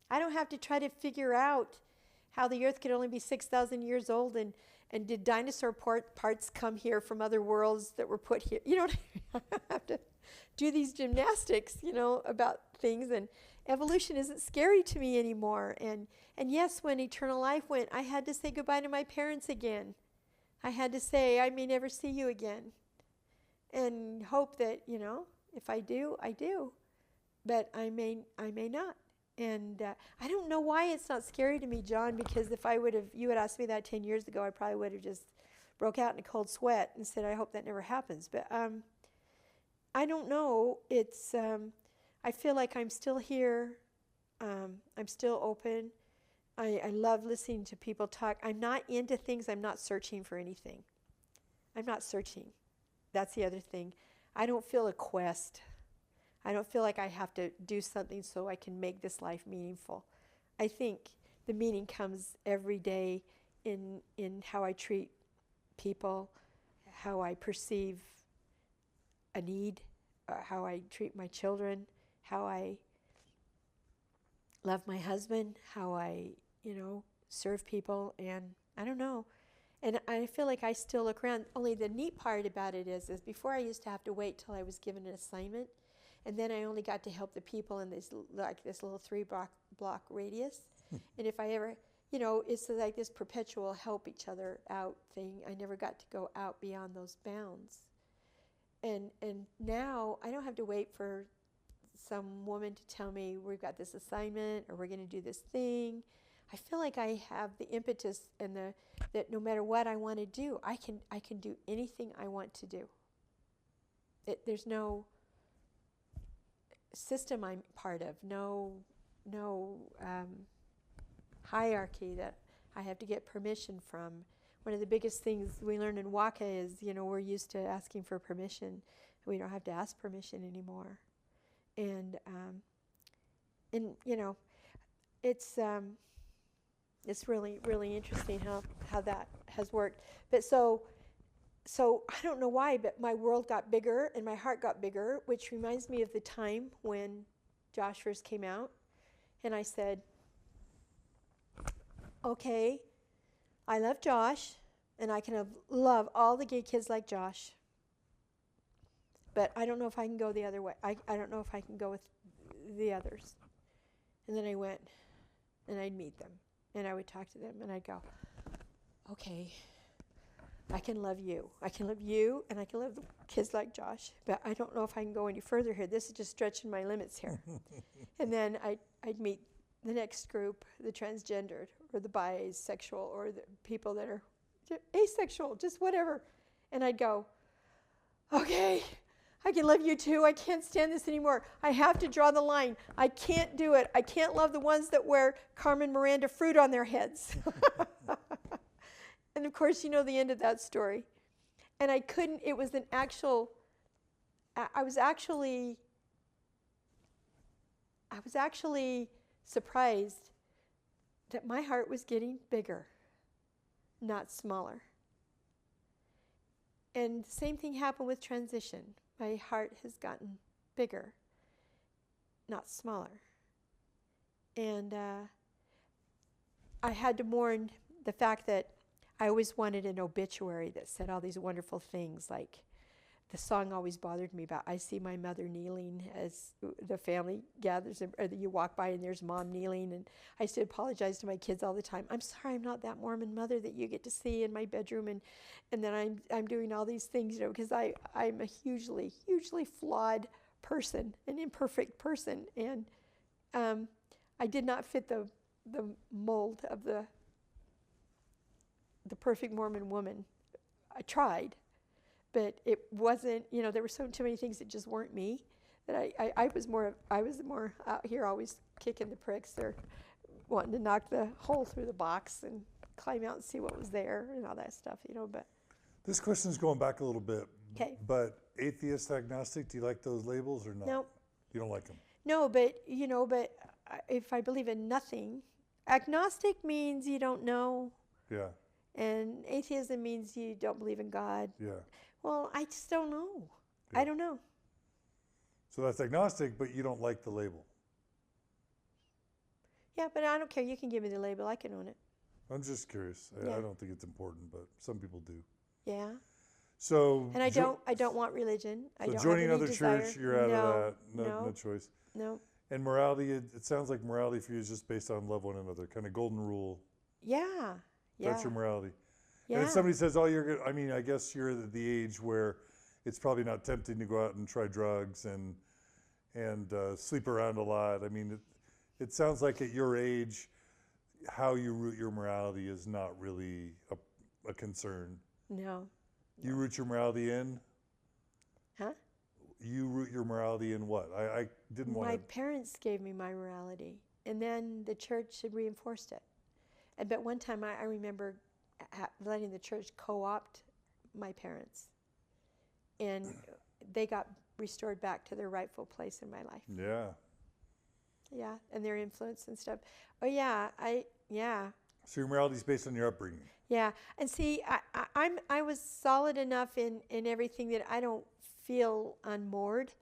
I don't have to try to figure out how the earth could only be 6,000 years old, and did dinosaur parts come here from other worlds that were put here. You know, I don't have to do these gymnastics, about things. And evolution isn't scary to me anymore. And yes, when eternal life went, I had to say goodbye to my parents again. I had to say, I may never see you again. And hope that, if I do, I do. But I may not. And I don't know why it's not scary to me, John, because if you had asked me that 10 years ago, I probably would have just broke out in a cold sweat and said, I hope that never happens. But I don't know. It's, I feel like I'm still here. I'm still open. I love listening to people talk. I'm not into things. I'm not searching for anything. I'm not searching. That's the other thing. I don't feel a quest. I don't feel like I have to do something so I can make this life meaningful. I think the meaning comes every day in how I treat people, how I perceive a need, how I treat my children, how I love my husband, how I, serve people, and I don't know. And I feel like I still look around. Only the neat part about it is before I used to have to wait till I was given an assignment, and then I only got to help the people in this little 3-block radius. And if I ever, it's like this perpetual help each other out thing. I never got to go out beyond those bounds. And now I don't have to wait for some woman to tell me we've got this assignment or we're going to do this thing. I feel like I have the impetus and that no matter what I want to do, I can do anything I want to do. There's no system I'm part of, no hierarchy that I have to get permission from. One of the biggest things we learn in WOCA is, we're used to asking for permission. We don't have to ask permission anymore. And it's really, really interesting how that has worked. But so I don't know why, but my world got bigger and my heart got bigger, which reminds me of the time when Josh first came out. And I said, okay, I love Josh, and I can love all the gay kids like Josh. But I don't know if I can go the other way. I don't know if I can go with the others. And then I went, and I'd meet them, and I would talk to them, and I'd go, okay, I can love you. I can love you, and I can love the kids like Josh, but I don't know if I can go any further here. This is just stretching my limits here. And then I'd meet the next group, the transgendered, or the bisexual, or the people that are asexual, just whatever. And I'd go, okay, I can love you too. I can't stand this anymore. I have to draw the line. I can't do it. I can't love the ones that wear Carmen Miranda fruit on their heads. And of course, you know the end of that story. And I couldn't, it was an actual, I was actually surprised that my heart was getting bigger, not smaller. And the same thing happened with transition. My heart has gotten bigger, not smaller. And I had to mourn the fact that I always wanted an obituary that said all these wonderful things, like the song always bothered me about, I see my mother kneeling as the family gathers, or you walk by and there's mom kneeling, and I used to apologize to my kids all the time. I'm sorry I'm not that Mormon mother that you get to see in my bedroom, and then I'm doing all these things, because I'm a hugely, hugely flawed person, an imperfect person, and I did not fit the mold of the perfect Mormon woman. I tried, but it wasn't, there were too many things that just weren't me. that I was more out here always kicking the pricks or wanting to knock the hole through the box and climb out and see what was there and all that stuff, but. This question's going back a little bit. Okay. But atheist, agnostic, do you like those labels or not? No. You don't like them? No, but, if I believe in nothing, agnostic means you don't know. Yeah. And atheism means you don't believe in God. Yeah. Well, I just don't know. Yeah. I don't know. So that's agnostic, but you don't like the label. Yeah, but I don't care. You can give me the label. I can own it. I'm just curious. Yeah. I don't think it's important, but some people do. Yeah. So. And I don't want religion. I don't joining have any another desire. church, you're out of that. No choice. No. And morality, it sounds like morality for you is just based on love one another, kind of golden rule. Yeah. Yeah. That's your morality. Yeah. And if somebody says, oh, you're good, I mean, I guess you're at the age where it's probably not tempting to go out and try drugs and sleep around a lot. I mean, it sounds like at your age, how you root your morality is not really a concern. No. You root your morality in? Huh? You root your morality in what? I didn't want to. My parents gave me my morality, and then the church had reinforced it. But one time I remember letting the church co-opt my parents, and they got restored back to their rightful place in my life. Yeah. Yeah, and their influence and stuff. Oh yeah, yeah. So your morality is based on your upbringing. Yeah, and see, I was solid enough in everything that I don't feel unmoored,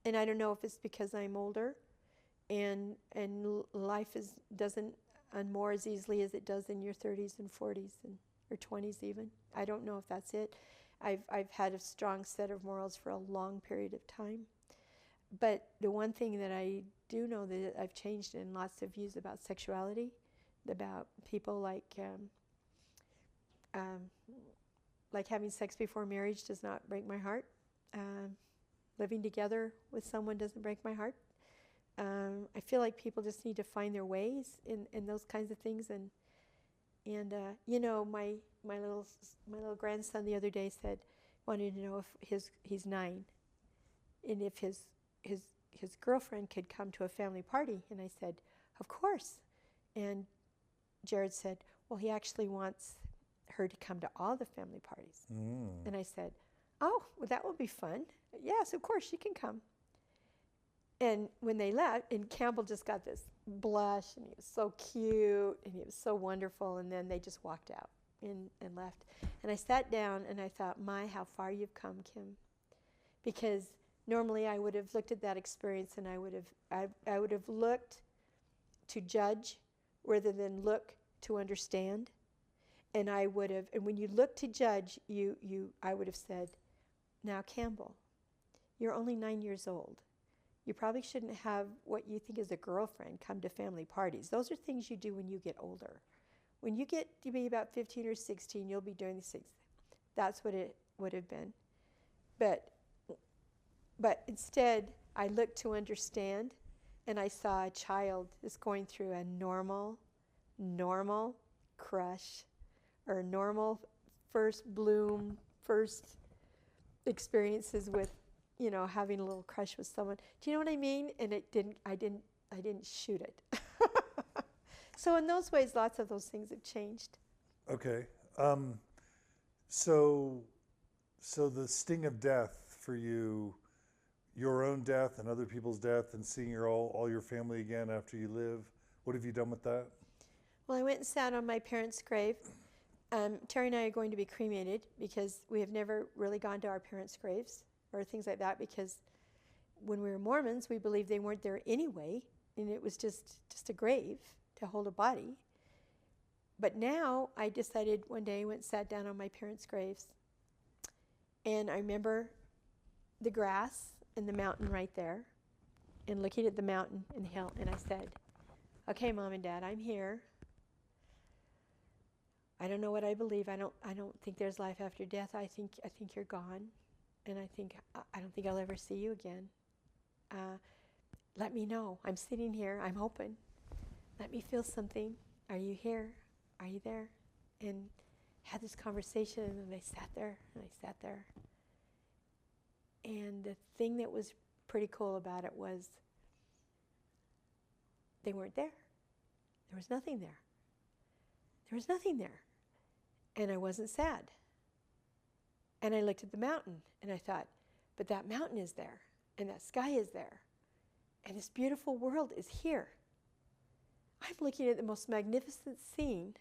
and I don't know if it's because I'm older, and life doesn't unmoor as easily as it does in your 30s and 40s or 20s even. I don't know if that's it. I've had a strong set of morals for a long period of time, but the one thing that I do know that I've changed in lots of views about sexuality, about people like having sex before marriage does not break my heart. Living together with someone doesn't break my heart. I feel like people just need to find their ways in those kinds of things. And my little grandson the other day wanted to know if he's 9, and if his girlfriend could come to a family party. And I said, of course. And Jared said, well, he actually wants her to come to all the family parties. Mm. And I said, oh, well, that will be fun. Yes, of course, she can come. And when they left, and Campbell just got this blush, and he was so cute, and he was so wonderful, and then they just walked out and left. And I sat down, and I thought, my, how far you've come, Kim. Because normally I would have looked at that experience, and I would have looked to judge rather than look to understand. And when you look to judge, I would have said, now, Campbell, you're only 9 years old. You probably shouldn't have what you think is a girlfriend come to family parties. Those are things you do when you get older. When you get to be about 15 or 16, you'll be doing these things. That's what it would have been. But instead, I looked to understand, and I saw a child that's going through a normal crush, or normal first bloom, first experiences with, having a little crush with someone. Do you know what I mean? And I didn't shoot it. So in those ways, lots of those things have changed. Okay. So the sting of death for you, your own death and other people's death, and seeing all your family again after you live, what have you done with that? Well, I went and sat on my parents' grave. Terry and I are going to be cremated because we have never really gone to our parents' graves or things like that, because when we were Mormons, we believed they weren't there anyway, and it was just a grave to hold a body. But now I decided one day, I went and sat down on my parents' graves, and I remember the grass and the mountain right there, and looking at the mountain and the hill, and I said, okay, Mom and Dad, I'm here. I don't know what I believe. I don't think there's life after death. I think you're gone, and I don't think I'll ever see you again. Let me know. I'm sitting here. I'm open. Let me feel something. Are you here? Are you there? And had this conversation, and I sat there, and the thing that was pretty cool about it was they weren't there. There was nothing there. There was nothing there. And I wasn't sad. And I looked at the mountain and I thought, but that mountain is there and that sky is there and this beautiful world is here. I'm looking at the most magnificent scene.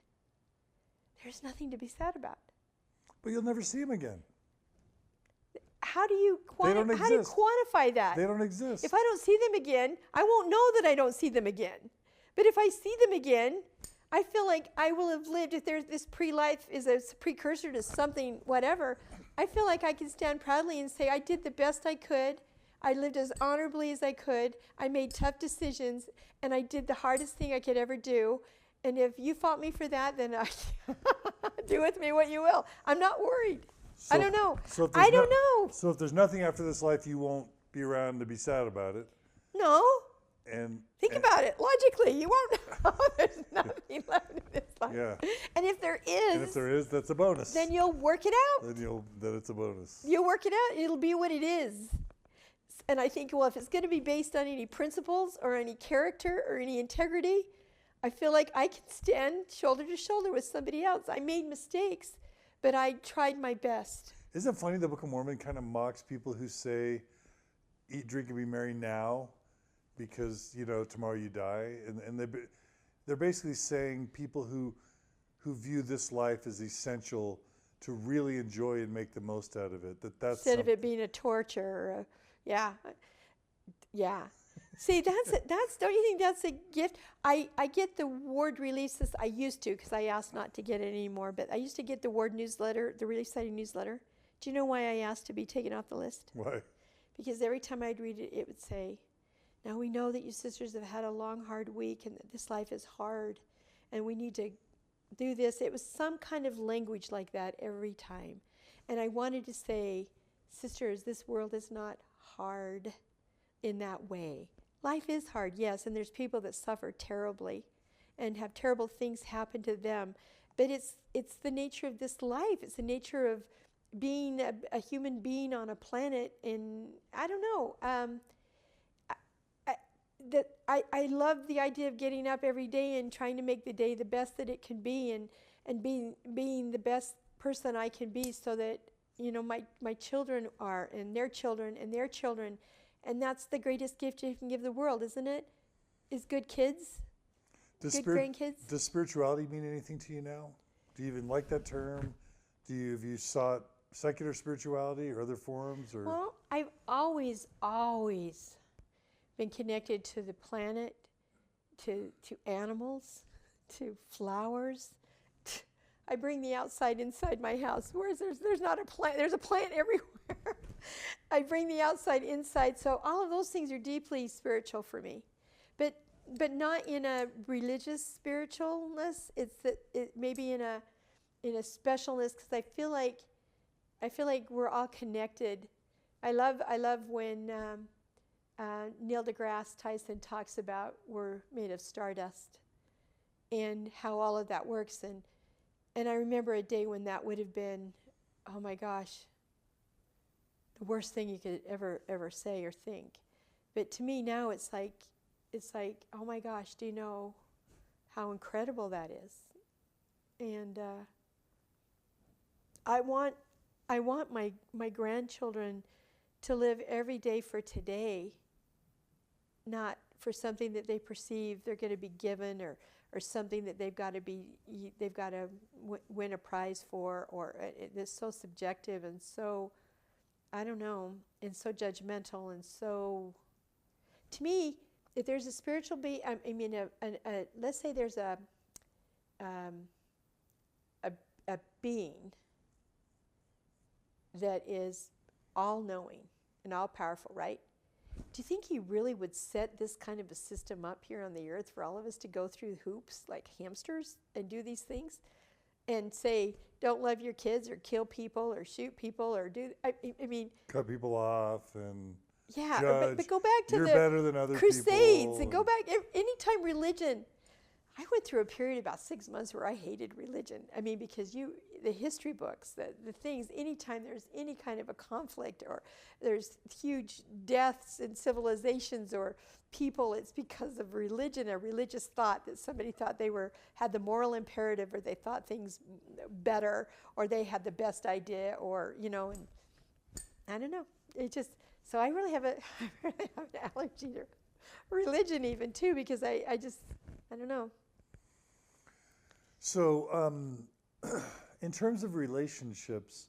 There's nothing to be sad about. But you'll never see them again. How do you quantify that? They don't exist. If I don't see them again, I won't know that I don't see them again. But if I see them again, I feel like I will have lived, if there's this pre-life is a precursor to something, whatever, I feel like I can stand proudly and say I did the best I could. I lived as honorably as I could. I made tough decisions, and I did the hardest thing I could ever do. And if you fault me for that, then do with me what you will. I'm not worried. I don't know. I don't know. So if there's nothing after this life, you won't be around to be sad about it. No. And think about it logically. You won't know there's nothing left in this life. Yeah. And if there is, that's a bonus. Then you'll work it out. Then it's a bonus. You'll work it out. It'll be what it is. And I think, well, if it's going to be based on any principles or any character or any integrity, I feel like I can stand shoulder to shoulder with somebody else. I made mistakes, but I tried my best. Isn't it funny the Book of Mormon kind of mocks people who say, eat, drink, and be merry now because, tomorrow you die? And they're basically saying people who view this life as essential to really enjoy and make the most out of it. That's instead of it being a torture. Yeah. See, that's don't you think that's a gift? I get the ward releases. I used to, because I asked not to get it anymore, but I used to get the ward newsletter, the Relief Society newsletter. Do you know why I asked to be taken off the list? Why? Because every time I'd read it, it would say, now we know that you sisters have had a long, hard week and that this life is hard and we need to do this. It was some kind of language like that every time. And I wanted to say, sisters, this world is not hard in that way. Life is hard, yes, and there's people that suffer terribly and have terrible things happen to them. But it's the nature of this life. It's the nature of being a human being on a planet. And I don't know. I love the idea of getting up every day and trying to make the day the best that it can be, and being the best person I can be, so that my children are, and their children and their children. And that's the greatest gift you can give the world, isn't it? Is good kids, good grandkids. Does spirituality mean anything to you now? Do you even like that term? Have you sought secular spirituality or other forms? Or? Well, I've always been connected to the planet, to animals, to flowers. I bring the outside inside my house. Whereas there's not a plant, there's a plant everywhere. I bring the outside inside. So all of those things are deeply spiritual for me, but not in a religious spiritualness. It's that it maybe in a specialness, because I feel like we're all connected. I love when Neil deGrasse Tyson talks about we're made of stardust and how all of that works. And I remember a day when that would have been, oh my gosh, the worst thing you could ever say or think. But to me now it's like, oh my gosh, do you know how incredible that is? And I want my grandchildren to live every day for today, not for something that they perceive they're going to be given, or something that they've got to win a prize for, or it's so subjective and so, I don't know, and so judgmental, and so, to me, if there's a spiritual being, let's say there's a being that is all-knowing and all-powerful, right? Do you think he really would set this kind of a system up here on the earth for all of us to go through hoops like hamsters and do these things and say, don't love your kids or kill people or shoot people or I mean... cut people off and yeah, but go back to you're better than other Crusades people. And go back, anytime religion, I went through a period about 6 months where I hated religion. I mean, because the history books, the things, anytime there's any kind of a conflict or there's huge deaths in civilizations or people, it's because of religion, a religious thought that somebody thought they had the moral imperative, or they thought things better, or they had the best idea, or, and I don't know. So I really have an allergy to religion even too, because I don't know. So, in terms of relationships,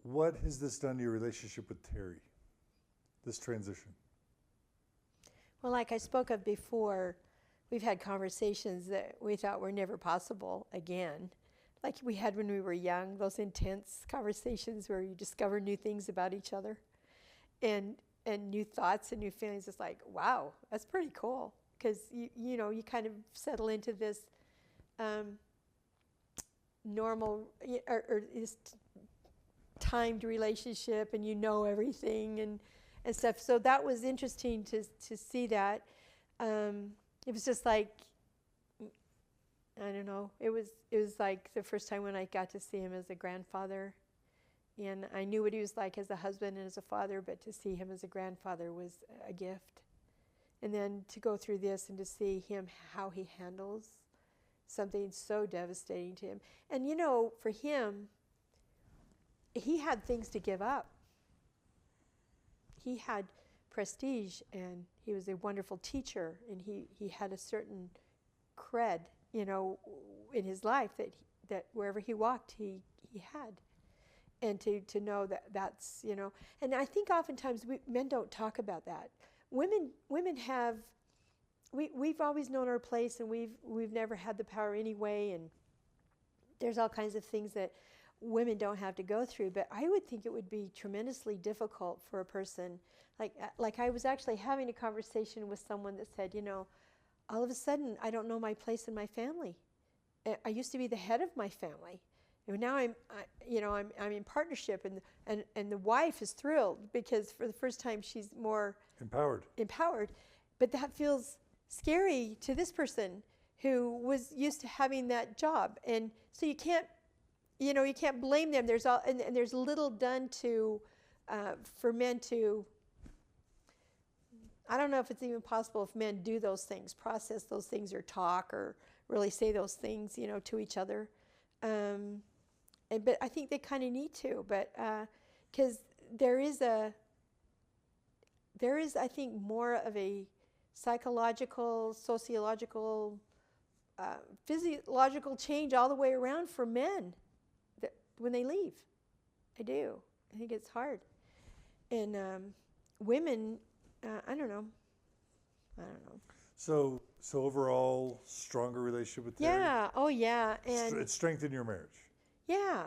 what has this done to your relationship with Terry, this transition? Well, like I spoke of before, we've had conversations that we thought were never possible again. Like we had when we were young, those intense conversations where you discover new things about each other and new thoughts and new feelings. It's like, wow, that's pretty cool. Because, you kind of settle into this normal or this timed relationship, and everything and stuff. So that was interesting to see that. It was just like, I don't know. It was like the first time when I got to see him as a grandfather, and I knew what he was like as a husband and as a father, but to see him as a grandfather was a gift. And then to go through this and to see him, how he handles something so devastating to him. And for him, he had things to give up. He had prestige, and he was a wonderful teacher, and he had a certain cred, in his life that wherever he walked, he had. And to know that's, and I think oftentimes men don't talk about that. Women have, we've always known our place, and we've never had the power anyway, and there's all kinds of things that women don't have to go through. But I would think it would be tremendously difficult for a person, like I was actually having a conversation with someone that said, all of a sudden I don't know my place in my family. I used to be the head of my family. And now I'm in partnership, and the wife is thrilled because for the first time she's more empowered. But that feels scary to this person who was used to having that job. And so you can't blame them. There's little done to for men to. I don't know if it's even possible if men do those things, process those things, or talk, or really say those things, to each other. But I think they kind of need to, but because there is, I think, more of a psychological, sociological, physiological change all the way around for men when they leave. I do. I think it's hard. And women, I don't know. So overall, stronger relationship with Terry? Yeah. Oh, yeah. And it strengthened your marriage? Yeah,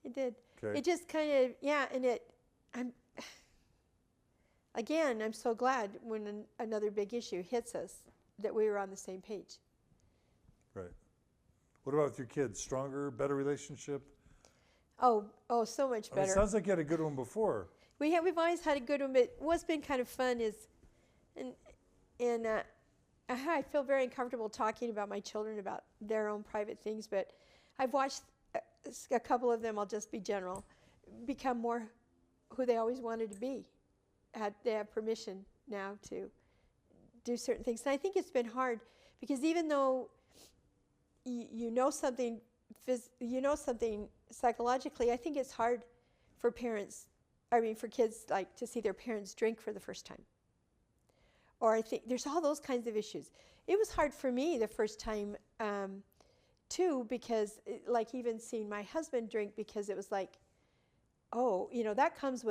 it did. Okay. It just kind of, and I'm so glad when another big issue hits us that we were on the same page. Right. What about with your kids? Stronger, better relationship? Oh, so much better. It sounds like you had a good one before. We've always had a good one, but what's been kind of fun is, and I feel very uncomfortable talking about my children, about their own private things, but I've watched a couple of them, I'll just be general, become more who they always wanted to be. They have permission now to do certain things. And I think it's been hard because even though you know something psychologically, I think it's hard for kids to see their parents drink for the first time. Or I think there's all those kinds of issues. It was hard for me the first time too, because even seeing my husband drink, because it was like, that comes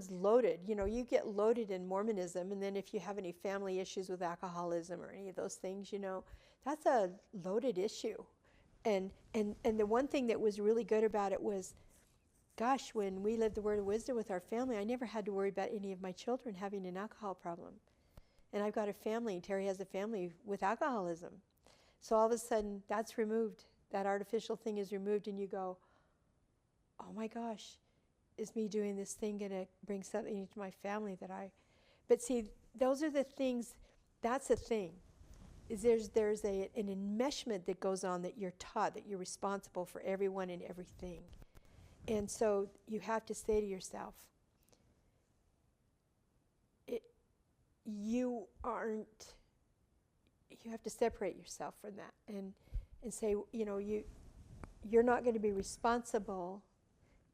loaded. You get loaded in Mormonism, and then if you have any family issues with alcoholism or any of those things, that's a loaded issue. And the one thing that was really good about it was, gosh, when we lived the Word of Wisdom with our family, I never had to worry about any of my children having an alcohol problem. And I've got a family, Terry has a family with alcoholism. So all of a sudden, that's removed. That artificial thing is removed, and you go, oh my gosh, is me doing this thing going to bring something into my family that But see, those are the things, that's a thing. is there's an enmeshment that goes on, that you're taught that you're responsible for everyone and everything. And so you have to say to yourself, you have to separate yourself from that and say, you're not going to be responsible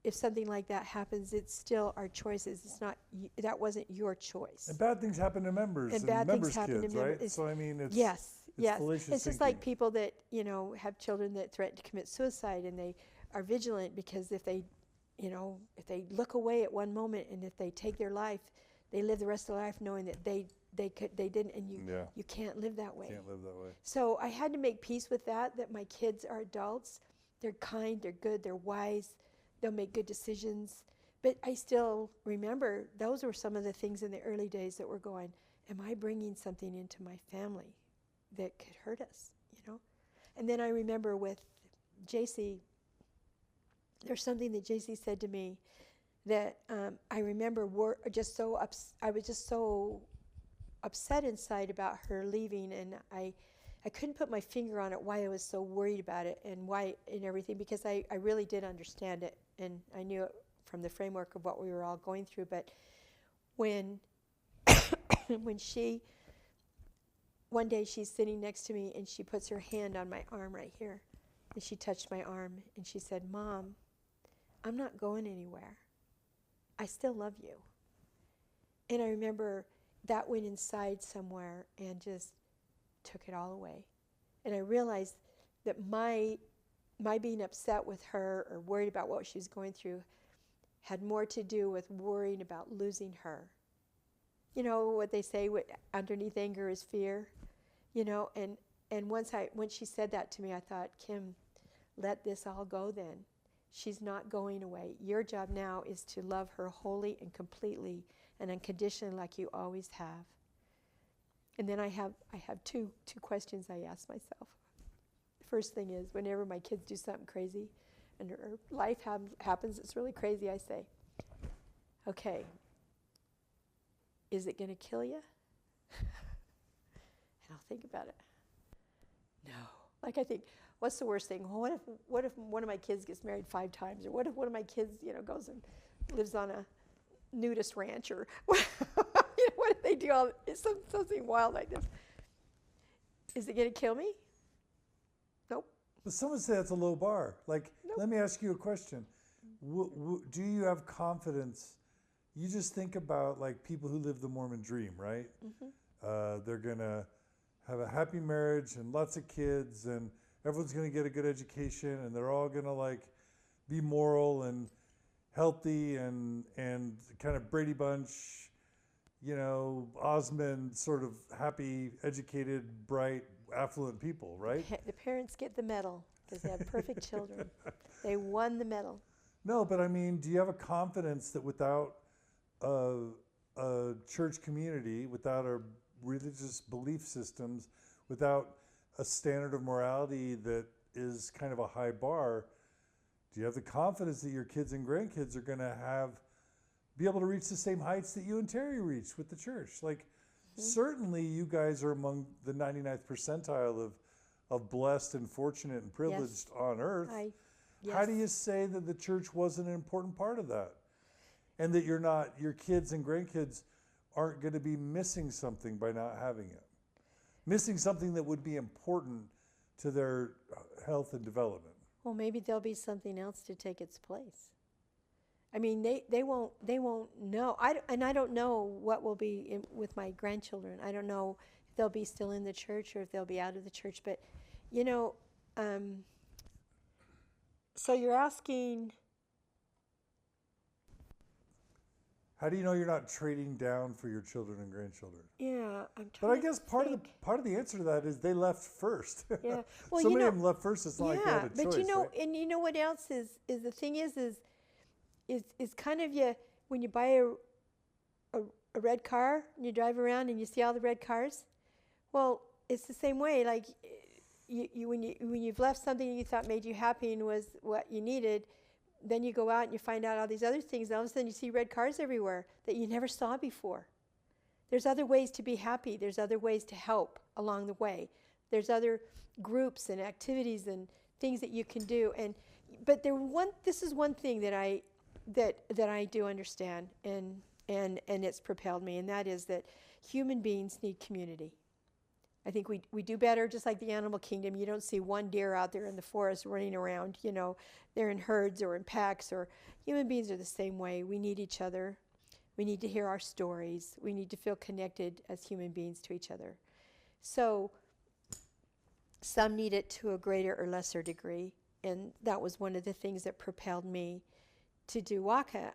if something like that happens. It's still our choices. It's not, that wasn't your choice. And bad things happen to members and bad members' things happen kids, to right? members. So I mean, it's It's just thinking. like people that have children that threaten to commit suicide, and they are vigilant because if they look away at one moment, and if they take their life, they live the rest of their life knowing that they didn't, and you can't live that way. Can't live that way. So I had to make peace with that my kids are adults. They're kind, they're good, they're wise, they'll make good decisions. But I still remember those were some of the things in the early days that were going, am I bringing something into my family that could hurt us, And then I remember with JC, there's something that JC said to me that I remember I was just so upset inside about her leaving, and I couldn't put my finger on it, why I was so worried about it and why and everything, because I really did understand it, and I knew it from the framework of what we were all going through. But when one day she's sitting next to me and she puts her hand on my arm right here, and she touched my arm and she said, Mom, I'm not going anywhere. I still love you. And I remember that went inside somewhere and just took it all away. And I realized that my being upset with her or worried about what she was going through had more to do with worrying about losing her. You know what they say, underneath anger is fear, and once she said that to me, I thought, Kim, let this all go then. She's not going away. Your job now is to love her wholly and completely and unconditionally, like you always have. And then I have two questions I ask myself. The first thing is, whenever my kids do something crazy and her life happens, it's really crazy, I say, okay, is it going to kill you? And I'll think about it. No. Like I think, what's the worst thing? Well, what if one of my kids gets married 5 times? Or what if one of my kids, goes and lives on a nudist ranch? Or what if they do something wild like this? Is it going to kill me? Nope. But someone said that's a low bar. Like, Nope. Let me ask you a question. Do you have confidence? You just think about like people who live the Mormon dream, right? Mm-hmm. They're going to have a happy marriage and lots of kids, and everyone's going to get a good education, and they're all going to like be moral and healthy and kind of Brady Bunch, Osmond sort of happy, educated, bright, affluent people, right? The parents get the medal because they have perfect children. They won the medal. No, but I mean, do you have a confidence that without a church community, without a religious belief systems, without a standard of morality that is kind of a high bar, do you have the confidence that your kids and grandkids are going to be able to reach the same heights that you and Terry reached with the church? Like, certainly you guys are among the 99th percentile of blessed and fortunate and privileged on earth. Yes. How do you say that the church wasn't an important part of that? And that your kids and grandkids aren't going to be missing something by not having it? Missing something that would be important to their health and development. Well, maybe there'll be something else to take its place. I mean, they won't know. I don't know what will be with my grandchildren. I don't know if they'll be still in the church or if they'll be out of the church. But, so you're asking, how do you know you're not trading down for your children and grandchildren? Yeah, I'm trying. But I guess part of the answer to that is they left first. Yeah, well, so many of them left first. It's not like they had a choice. But right? and you know what else is the thing is kind of when you buy a red car and you drive around and you see all the red cars. Well, it's the same way. Like when you've left something you thought made you happy and was what you needed, then you go out and you find out all these other things. And all of a sudden you see red cars everywhere that you never saw before. There's other ways to be happy. There's other ways to help along the way. There's other groups and activities and things that you can do. But this is one thing that I do understand, and it's propelled me, and that is that human beings need community. I think we do better, just like the animal kingdom. You don't see one deer out there in the forest running around, they're in herds or in packs, or human beings are the same way. We need each other. We need to hear our stories. We need to feel connected as human beings to each other. So some need it to a greater or lesser degree, and that was one of the things that propelled me to do WOCA.